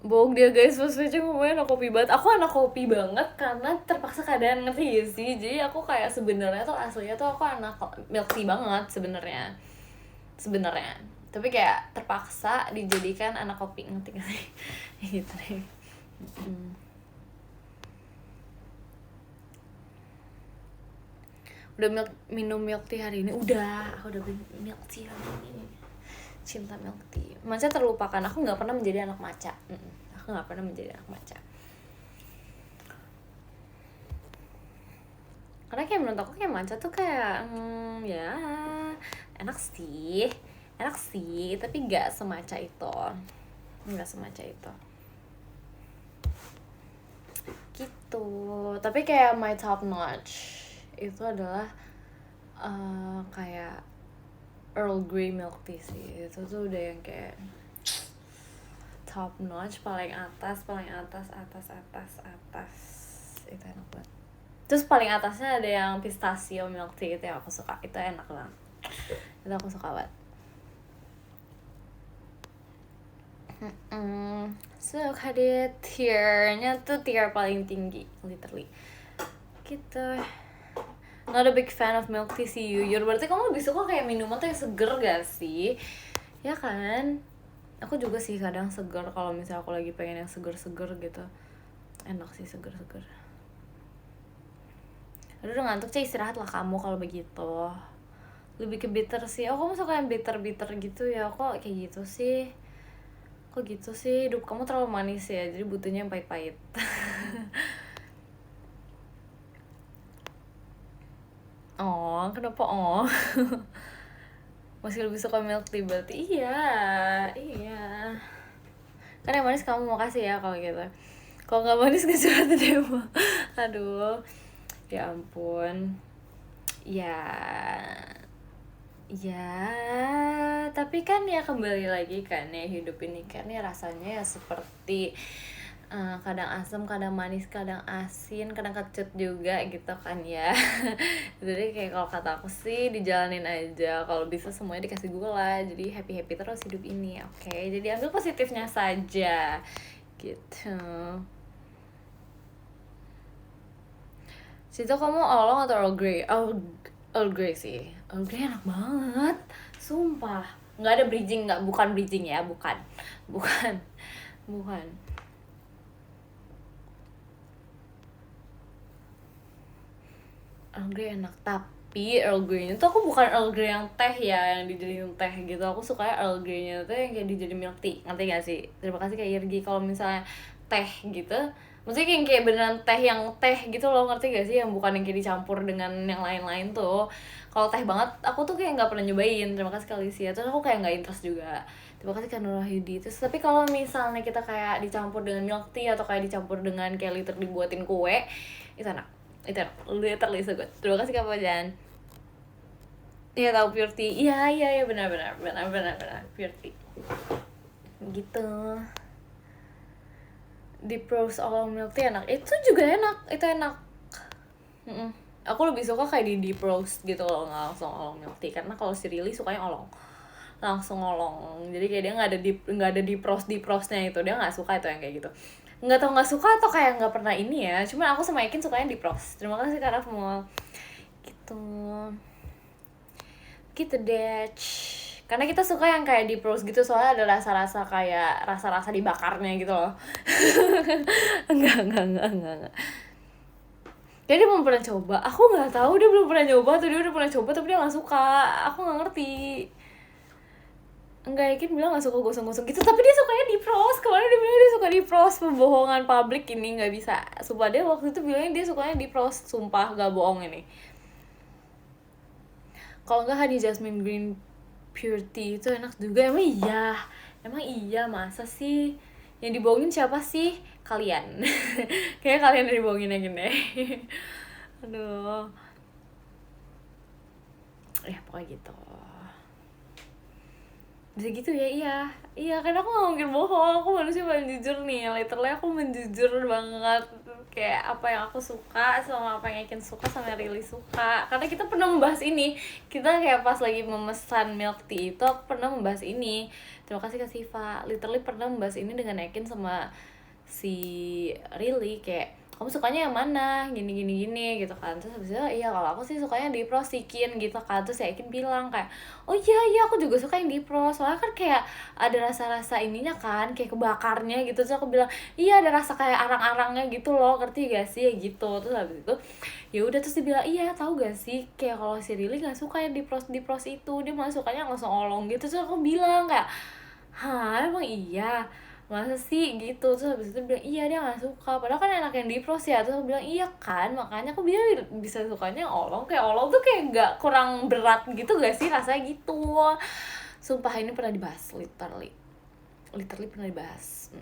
bohong dia guys, pas aja ngomongin anak kopi banget. Aku anak kopi banget karena terpaksa keadaan, ngerti gak sih? Jadi aku kayak sebenarnya tuh aslinya tuh aku anak milk tea banget sebenarnya, tapi kayak terpaksa dijadikan anak kopi, ngerti gak sih? Gitu deh. Udah minum milk tea hari ini? Udah, aku udah milk tea hari ini. Cinta milk tea. Matcha terlupakan, aku nggak pernah menjadi anak matcha. Aku nggak pernah menjadi anak matcha. Karena kayak menurut aku kayak matcha tuh kayak ya enak sih, tapi nggak semacam itu, gitu. Tapi kayak my top notch itu adalah kayak Earl Grey milk tea sih. Itu tuh udah yang kayak top notch, paling atas. Itu enak banget. Terus paling atasnya ada yang pistachio milk tea, itu yang aku suka, itu enak banget. Itu aku suka banget. Suka deh, tiernya tuh tier paling tinggi, literally gitu. Not a big fan of milk tea sih, Yuyur. Berarti kamu lebih suka kayak minuman tuh yang seger gak sih? Ya kan? Aku juga sih kadang seger, kalau misalnya aku lagi pengen yang seger-seger gitu. Enak sih seger-seger. Aduh udah ngantuk, istirahat lah kamu kalau begitu. Lebih ke bitter sih. Oh kamu suka yang bitter gitu ya? Kok kayak gitu sih? Kok gitu sih? Hidup kamu terlalu manis ya, jadi butuhnya yang pahit-pahit. Oh, kenapa oh? Masih lebih suka milk tea berarti? Iya. Kan yang manis kamu mau kasih ya kalau gitu. Kalau nggak manis gak curhat deh mah. Aduh, ya ampun. Ya, tapi kan ya kembali lagi kan ya, hidup ini kan ya rasanya ya seperti kadang asam, kadang manis, kadang asin, kadang kecut juga gitu kan ya. Jadi kayak kalau kata aku sih dijalanin aja, kalau bisa semuanya dikasih gula, jadi happy terus hidup ini, oke? Jadi ambil positifnya saja gitu. Situ kamu oolong atau Earl Grey? Earl Grey sih. Earl Grey enak banget, sumpah. Nggak ada bridging, bukan bridging ya, bukan. Earl Grey enak, tapi Earl Grey-nya tuh aku bukan Earl Grey yang teh ya, yang dijadiin teh gitu. Aku suka Earl Grey-nya tuh yang kayak dijadiin milk tea, ngerti gak sih? Terima kasih Kak Irgi. Kalau misalnya teh gitu, maksudnya kayak beneran teh yang teh gitu loh, ngerti gak sih? Yang bukan yang kayak dicampur dengan yang lain-lain tuh. Kalau teh banget, aku tuh kayak nggak pernah nyobain. Terima kasih Kak Alicia. Terus aku kayak nggak interest juga. Terima kasih Kak Nurahidi. Terus tapi kalau misalnya kita kayak dicampur dengan milk tea atau kayak dicampur dengan kayak liter dibuatin kue, itu enak. Itu enak. Literally so good. Terima kasih Kak Fajan. Iya tahu pure tea. Iya benar pure tea. Gitu. Deep roast oolong milk tea enak. Itu juga enak. Itu enak. Aku lebih suka kayak di deep roast gitu loh, nggak langsung oolong milk tea. Karena kalau si Rili sukanya olong, langsung olong. Jadi kayak dia nggak ada deep roastnya itu, dia nggak suka itu yang kayak gitu. Nggak tau nggak suka atau kayak nggak pernah ini ya. Cuman aku sama Ekin sukanya deep roast. Terima kasih Kak Rafmul. Gitu deh. Karena kita suka yang kayak deep roast gitu, soalnya ada rasa-rasa kayak rasa-rasa dibakarnya gitu loh. Enggak. Jadi dia belum pernah coba. Aku nggak tahu dia belum pernah coba atau dia udah pernah coba tapi dia nggak suka. Aku nggak ngerti. Enggak, Yakin bilang gak suka gosong-gosong gitu, tapi dia sukanya deep roast. Kemarin dia bilang dia suka deep roast. Pembohongan publik ini gak bisa. Sumpah, dia waktu itu bilangnya dia sukanya deep roast. Sumpah, gak bohong ini. Kalau enggak honey jasmine green pure tea itu enak juga. Emang iya masa sih? Yang dibohongin siapa sih? Kalian. Kayaknya kalian yang dibohongin ya gini. Aduh. Ya pokoknya gitu. Bisa gitu ya. Iya kan aku gak mungkin bohong. Aku manusia paling jujur nih. Literally aku menjujur banget. Kayak apa yang aku suka sama apa yang Ekin suka sama yang Rili suka. Karena kita pernah membahas ini. Kita kayak pas lagi memesan milk tea itu, aku pernah membahas ini. Terima kasih Kak Siva. Literally pernah membahas ini dengan Ekin sama si Rili. Kayak kamu sukanya yang mana, gini gitu kan. Terus habis itu iya kalau aku sih sukanya deep roast sikin gitu kan. Terus ya Ekin bilang kayak oh iya aku juga suka yang deep roast, soalnya kan kayak ada rasa-rasa ininya kan, kayak kebakarnya gitu. Terus aku bilang iya ada rasa kayak arang-arangnya gitu loh, ngerti gak sih gitu. Terus habis itu ya udah, terus dia bilang iya tahu gak sih kayak kalau si Rili nggak suka yang deep roast itu, dia malah sukanya langsung olong gitu. Terus aku bilang kayak hah emang iya masa sih gitu. Terus habis itu bilang iya dia nggak suka, padahal kan enak yang di pros ya. Terus aku bilang iya kan, makanya aku bilang bisa sukanya olong. Kayak olong tuh kayak nggak kurang berat gitu gak sih rasanya gitu. Sumpah ini pernah dibahas, literally pernah dibahas.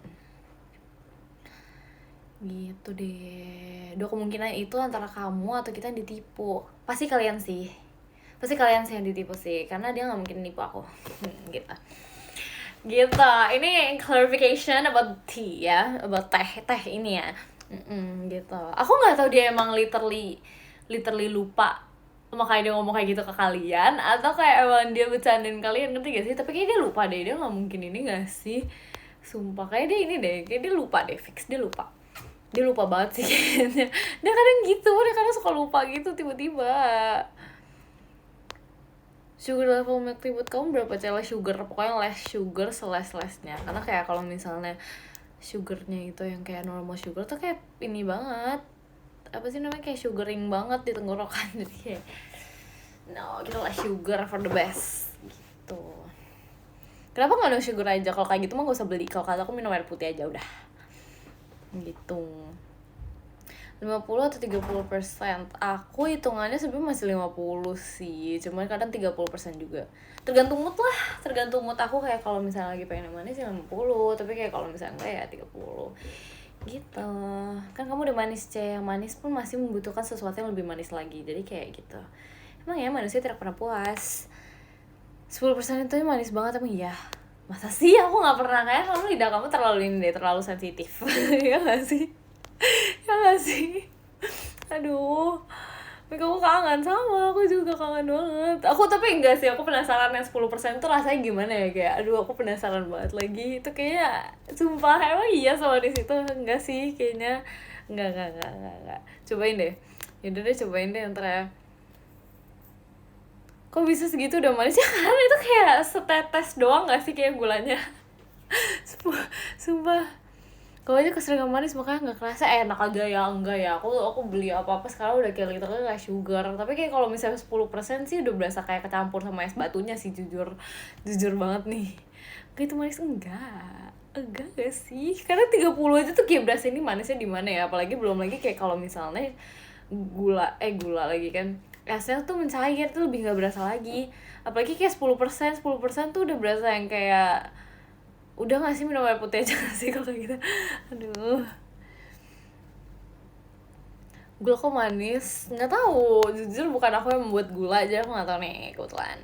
Gitu deh. Dua kemungkinan itu antara kamu atau kita yang ditipu. Pasti kalian sih yang ditipu sih, karena dia nggak mungkin nipu aku. Gitu. Ini clarification about tea ya, about teh ini ya. Gitu. Aku nggak tahu dia emang literally lupa makanya dia ngomong kayak gitu ke kalian, atau kayak emang dia bercandain kalian, ngerti gak sih? Tapi kayaknya dia lupa deh, dia nggak mungkin ini gak sih? Sumpah kayak dia ini deh, kayak dia lupa deh, fix dia lupa banget sih kayaknya. Dia kadang gitu, dia kadang suka lupa gitu tiba-tiba. Sugar level milk tea buat kamu berapa? Less sugar, pokoknya less sugar seless-lessnya. Karena kayak kalau misalnya sugarnya itu yang kayak normal sugar tuh kayak ini banget, apa sih namanya, kayak sugaring banget di tenggorokan. Jadi kayak no, kita less sugar for the best gitu. Kenapa nggak no sugar aja? Kalau kayak gitu mah gak usah beli. Kalau kata aku minum air putih aja udah gitu. 50 atau 30%. Aku hitungannya sebenarnya masih 50 sih, cuman kadang 30% juga. Tergantung mood lah, tergantung mood aku. Kayak kalau misalnya lagi pengen yang manis ya 50, tapi kayak kalau misalnya enggak ya 30 gitu. Kan kamu udah manis, yang manis pun masih membutuhkan sesuatu yang lebih manis lagi. Jadi kayak gitu. Emang ya manusia tidak pernah puas. 10% itu manis banget, emang iya. Masa sih? Aku gak pernah. Kayak kamu lidah kamu terlalu ini deh, terlalu sensitif. Ya gak sih? Ya gak sih? Aduh, kamu kangen sama aku juga, kangen banget. Aku tapi enggak sih, aku penasaran yang 10% tuh rasanya gimana ya. Kayak aduh aku penasaran banget lagi. Itu kayaknya sumpah emang iya sama di situ. Enggak sih kayaknya. Enggak. Cobain deh. Yaudah deh cobain deh ntar ya. Kok bisa segitu udah manis ya kan? Itu kayak setetes doang gak sih kayak gulanya? Sumpah. Kalau aja keseringan manis makanya nggak kerasa enak aja ya. Enggak ya, aku beli apa-apa sekarang udah kayak literally kayak sugar. Tapi kayak kalau misalnya 10% sih udah berasa kayak kecampur sama es batunya sih, jujur banget nih. Kayak itu manis enggak gak sih, karena 30 aja tuh kayak berasa ini manisnya di mana ya. Apalagi belum lagi kayak kalau misalnya gula lagi kan, esnya tuh mencair tuh lebih nggak berasa lagi. Apalagi kayak 10% tuh udah berasa yang kayak udah nggak sih minum air putih aja nggak sih kalau gitu. Aduh, gula kok manis, nggak tahu, jujur bukan aku yang membuat gula aja, aku nggak tahu nih kebetulan.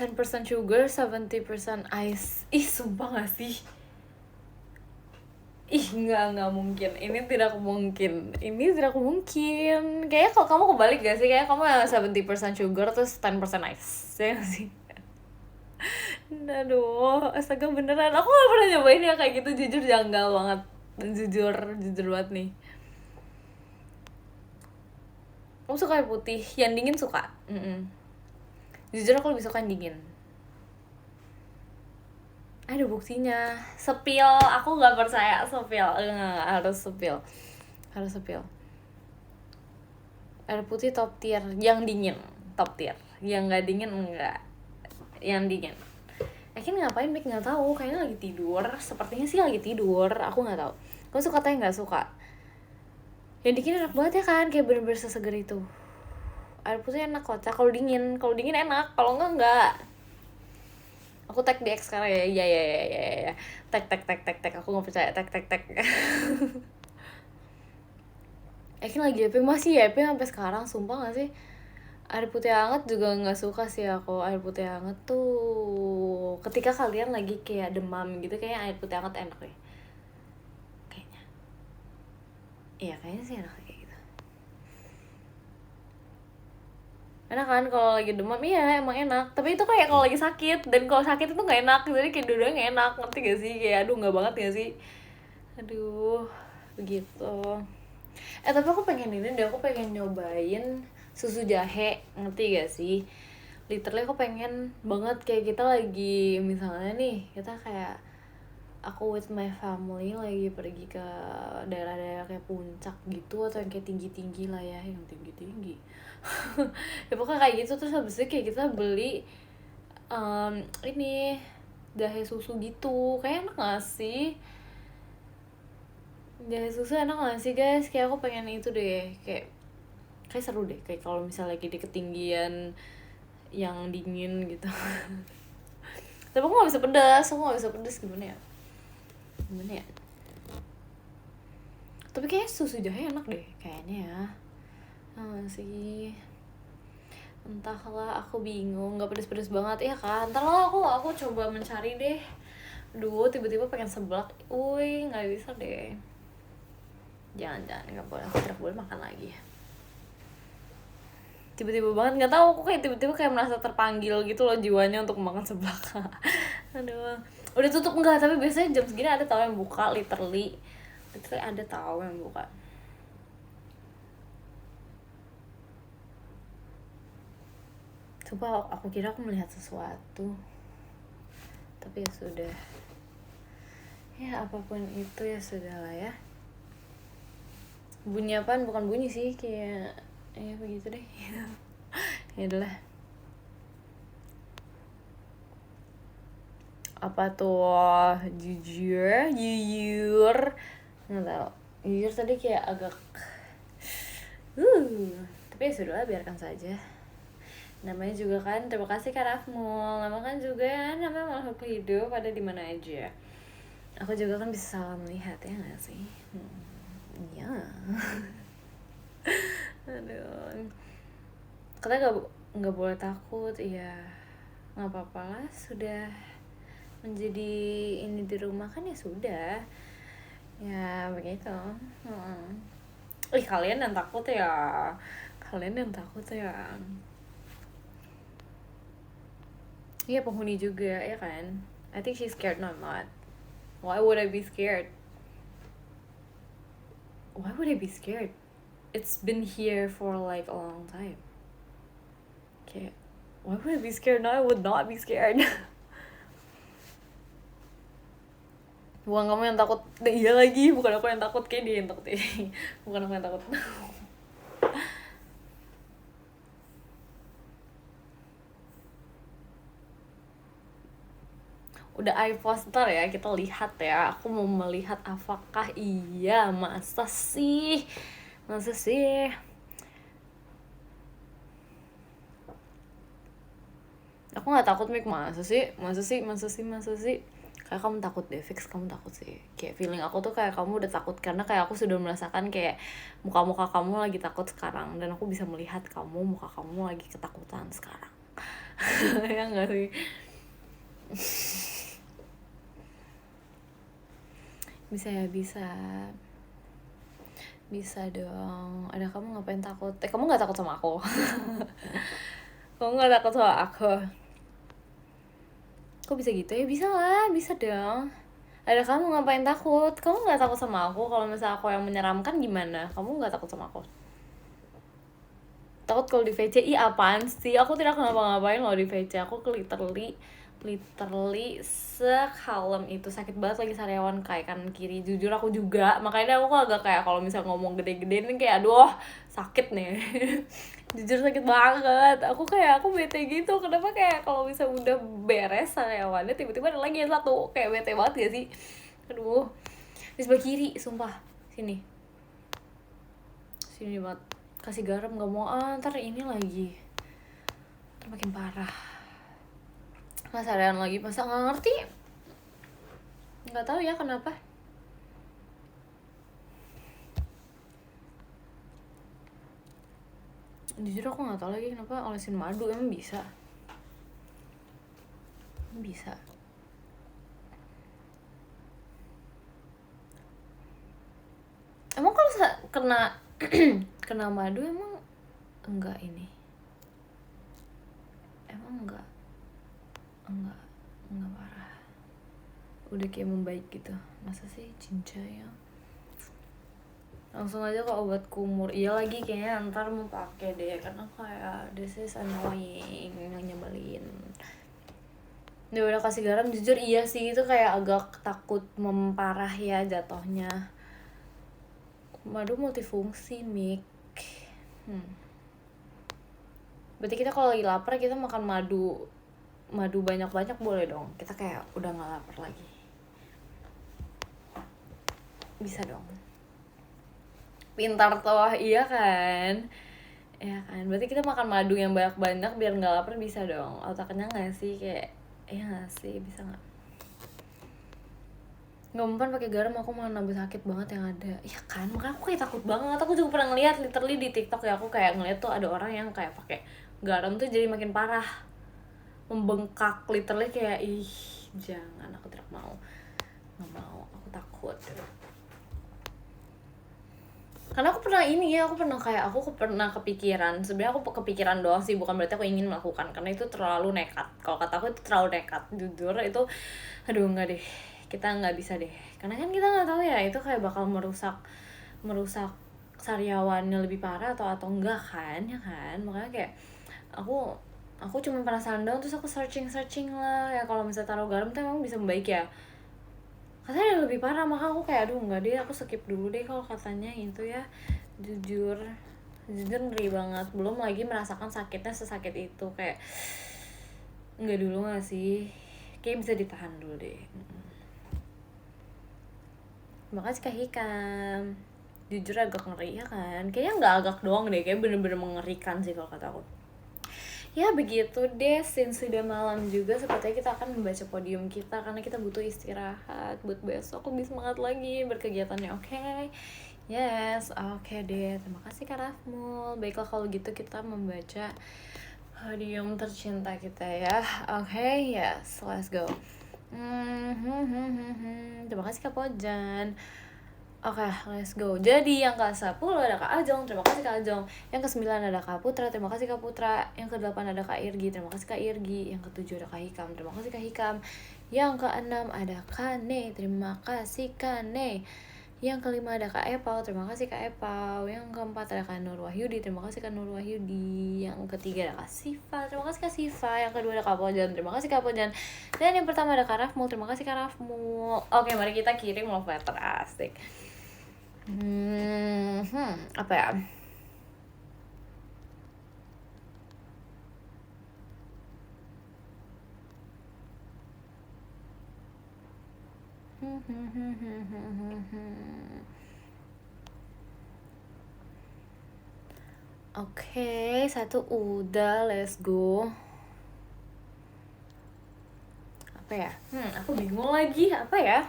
10% sugar, 70% ice. Ih, sumpah gak sih? Ih, nggak mungkin. Ini tidak mungkin. Kayaknya kalau kamu kebalik gak sih? Kayak kamu yang 70% sugar terus 10% ice. Ya gak sih? Aduh, astaga beneran. Aku gak pernah nyobain ya kayak gitu. Jujur janggal banget. Dan jujur banget nih. Kamu suka air putih? Yang dingin suka? Jujur aku lebih suka yang dingin. Ada buktinya. Sepil, aku gak percaya sepil. Enggak, harus sepil. Air putih top tier, yang dingin top tier, yang nggak dingin enggak, yang dingin. Ngapain Mik? Nggak tahu, kayaknya lagi tidur, sepertinya sih lagi tidur, aku nggak tahu. Kamu suka teh nggak? Suka. Yang dingin enak banget ya kan, kayak bener-bener seseger itu. Air putih enak kocak kalau dingin enak, kalau enggak. Aku tag di X sekarang ya, ya. Tag, aku nggak percaya, tag. Lagi EP masih ya EP sampai sekarang, sumpah nggak sih? Air putih hangat juga nggak suka sih aku. Air putih hangat tuh ketika kalian lagi kayak demam gitu, kayaknya air putih hangat enak deh. Kayaknya. Iya, kayaknya sih enak kayak gitu. Enak kan kalau lagi demam? Iya, emang enak. Tapi itu kayak kalau lagi sakit, dan kalau sakit itu nggak enak. Jadi kayak dua-duanya nggak enak, ngerti gak sih? Kayak aduh nggak banget gak sih? Aduh, begitu. Tapi aku pengen ini deh, aku pengen nyobain susu jahe, ngerti gak sih? Literally aku pengen banget kayak kita lagi, misalnya nih, kita kayak aku with my family lagi pergi ke daerah-daerah kayak puncak gitu, atau yang kayak tinggi-tinggi lah ya, yang tinggi-tinggi. Ya pokoknya kayak gitu, terus habis itu kayak kita beli ini jahe susu gitu, kayak enak gak sih? Jahe susu enak gak sih guys? Kayak aku pengen itu deh, kayak seru deh, kayak kalau misalnya lagi di ketinggian yang dingin gitu. Tapi aku gak bisa pedas, gimana ya? Tapi kayaknya susu jahe enak deh, kayaknya ya. Sih, entahlah, aku bingung, gak pedas-pedas banget ya kan. Ntar lah aku coba mencari deh. Duh, tiba-tiba pengen seblak, gak bisa deh. Jangan, gak boleh, aku tidak boleh makan lagi. Tiba-tiba banget, nggak tahu, aku kayak tiba-tiba kayak merasa terpanggil gitu loh jiwanya untuk makan seblak. Aduh, udah tutup enggak? Tapi biasanya jam segini ada tahu yang buka, literally ada tahu yang buka. Coba aku kira aku melihat sesuatu, tapi ya sudah. Ya apapun itu ya sudah lah ya. Bunyi apaan? Bukan bunyi sih, kayak ya begitu deh. Ya udahlah. Apa tuh? Jujur nggak tahu. Jujur tadi kayak agak tapi ya sudah, biarkan saja. Namanya juga kan, terima kasih Kak Rafmul. Nama kan juga ya, namanya makhluk hidup ada di mana aja. Aku juga kan bisa salah melihat ya nggak sih? Iya. Aduh. Katanya nggak boleh takut, iya. Nggak apa-apa lah, sudah menjadi ini di rumah kan ya sudah. Ya begitu. Kalian yang takut ya. Iya, penghuni juga ya kan. I think she's scared. No, I'm not. Why would I be scared? It's been here for like a long time. Okay, why would I be scared? No, I would not be scared. Bukan kamu yang takut. Iya lagi, bukan aku yang takut, kayak dia yang takut. Bukan aku yang takut. Udah I poster ya, kita lihat ya. Aku mau melihat apakah iya. Masa sih aku nggak takut, Mik. Masa sih kayak kamu takut deh, fix kamu takut sih. Kayak feeling aku tuh kayak kamu udah takut, karena kayak aku sudah merasakan kayak muka-muka kamu lagi takut sekarang, dan aku bisa melihat muka kamu lagi ketakutan sekarang. Ya nggak sih? Bisa dong. Ada kamu ngapain takut? Kamu nggak takut sama aku? Kamu nggak takut sama aku? Kok bisa gitu ya? Bisa lah, bisa dong. Ada kamu ngapain takut? Kamu nggak takut sama aku? Kalau misalnya aku yang menyeramkan gimana? Kamu nggak takut sama aku? Takut kalau di VC? Ih, apaan sih? Aku tidak kenapa-ngapain loh di VC. Aku literally sekalem itu. Sakit banget lagi sariawan kayak kanan kiri. Jujur aku juga. Makanya aku agak kayak kalau misalnya ngomong gede-gede nih kayak aduh sakit nih. Jujur sakit banget. Aku bete gitu. Kenapa kayak kalau misalnya udah beres sariawannya tiba-tiba ada lagi yang satu. Kayak bete banget gak sih? Aduh. Di sebelah kiri, sumpah. Sini banget. Kasih garam gak mau, ntar ini lagi. Ntar makin parah. Nggak sarian lagi, masa nggak ngerti? Nggak tahu ya kenapa. Jujur aku nggak tahu lagi kenapa olesin madu. Emang bisa? Emang kalau kena kena madu emang enggak ini? Emang enggak parah? Udah kayak membaik gitu. Masa sih cinca ya? Langsung aja ke obat kumur. Iya lagi kayaknya ntar mau pakai deh, karena kayak this is annoying, nyebelin. Dia udah kasih garam, jujur iya sih, itu kayak agak takut memparah ya jatuhnya. Madu multifungsi, Mik. Berarti kita kalau lagi lapar kita makan madu banyak-banyak boleh dong. Kita kayak udah gak lapar lagi. Bisa dong. Pintar toh, iya kan? Ya kan, berarti kita makan madu yang banyak-banyak biar gak lapar, bisa dong. Otaknya gak sih? Kayak, iya gak sih? Bisa gak? Nggak mempan pakai garam, aku malah nambah sakit banget yang ada. Ya kan, makanya aku kayak takut banget. Aku juga pernah ngeliat literally di TikTok ya, aku kayak ngeliat tuh ada orang yang kayak pakai garam tuh jadi makin parah, membengkak, literally kayak ih jangan, aku tidak mau, nggak mau, aku takut. Karena aku pernah kepikiran. Sebenarnya aku kepikiran doang sih, bukan berarti aku ingin melakukan, karena itu terlalu nekat. Kalau kata aku itu terlalu nekat, jujur itu aduh nggak deh, kita nggak bisa deh, karena kan kita nggak tahu ya itu kayak bakal merusak sariawannya lebih parah atau enggak kan, ya kan. Makanya kayak aku cuma penasaran doang, terus aku searching lah ya, kalau misalnya taruh garam tuh emang bisa membaik ya, katanya lebih parah. Maka aku kayak aduh enggak deh, aku skip dulu deh kalau katanya itu ya. Jujur ngeri banget, belum lagi merasakan sakitnya sesakit itu. Kayak enggak dulu gak sih, kayak bisa ditahan dulu deh. Makasih Kak Hikam. Jujur agak ngeri ya kan, kayaknya nggak agak doang deh, kayak bener-bener mengerikan sih kalau kata aku. Ya begitu deh, since sudah malam juga, sepertinya kita akan membaca podium kita, karena kita butuh istirahat buat besok lebih semangat lagi berkegiatannya, oke? Yes, oke deh. Terima kasih Kak Rafmul. Baiklah kalau gitu kita membaca podium tercinta kita ya. Oke, yes, let's go. Terima kasih Kak Pojan. Oke, let's go. Jadi yang ke-10 ada Kak Ajong, terima kasih Kak Ajong. Yang ke-9 ada Kak Putra, terima kasih Kak Putra. Yang ke-8 ada Kak Irgi, terima kasih Kak Irgi. Yang ke-7 ada Kak Hikam, terima kasih Kak Hikam. Yang ke-6 ada Kak Ne, terima kasih Kak Ne. Yang kelima ada Kak Epau, terima kasih Kak Epau. Yang keempat ada Kak Nur Wahyudi, terima kasih Kak Nur Wahyudi. Yang ketiga ada Kak Siva, terima kasih Kak Siva. Yang kedua ada Kak Pojan, terima kasih Kak Pojan. Dan yang pertama ada Kak Rafmul, terima kasih Kak Rafmul. Oke, mari kita kirim love letter, asik. Apa ya? Oke, satu udah, let's go. Apa ya? Aku bingung lagi, apa ya?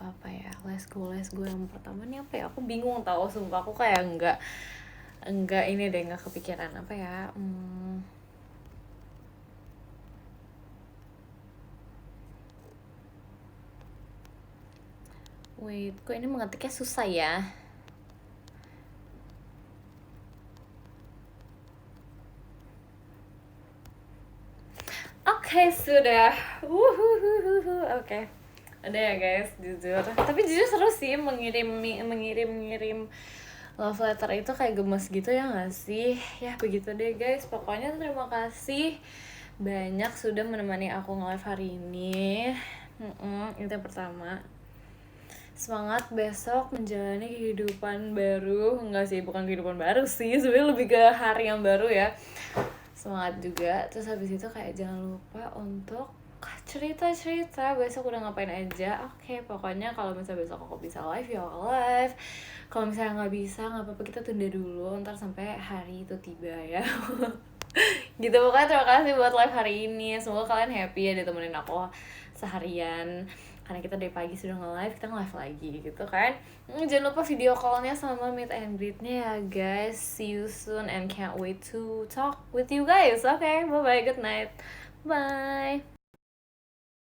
Apa ya, let's go yang pertama nih apa ya, aku bingung tau, sumpah aku kayak enggak ini deh, enggak kepikiran apa ya. Wait, kok ini mengetiknya susah ya. Oke, sudah. Oke. Ada ya guys, jujur. Tapi jujur seru sih mengirim love letter itu, kayak gemes gitu ya nggak sih? Ya begitu deh guys. Pokoknya terima kasih banyak sudah menemani aku nge-live hari ini. Itu yang pertama. Semangat besok menjalani kehidupan baru. Enggak sih, bukan kehidupan baru sih, sebenarnya lebih ke hari yang baru ya. Semangat juga. Terus habis itu kayak jangan lupa untuk cerita besok udah ngapain aja. Oke, pokoknya kalau misalnya besok aku bisa live ya aku live. Kalau misalnya nggak bisa, nggak apa-apa, kita tunda dulu ntar sampai hari itu tiba ya. Gitu. Pokoknya terima kasih buat live hari ini, semoga kalian happy ya ditemenin aku seharian, karena kita dari pagi sudah nge-live, kita nge-live lagi gitu kan. Jangan lupa video call-nya sama meet and greet-nya ya guys. See you soon and can't wait to talk with you guys. Okay, bye bye, good night, bye.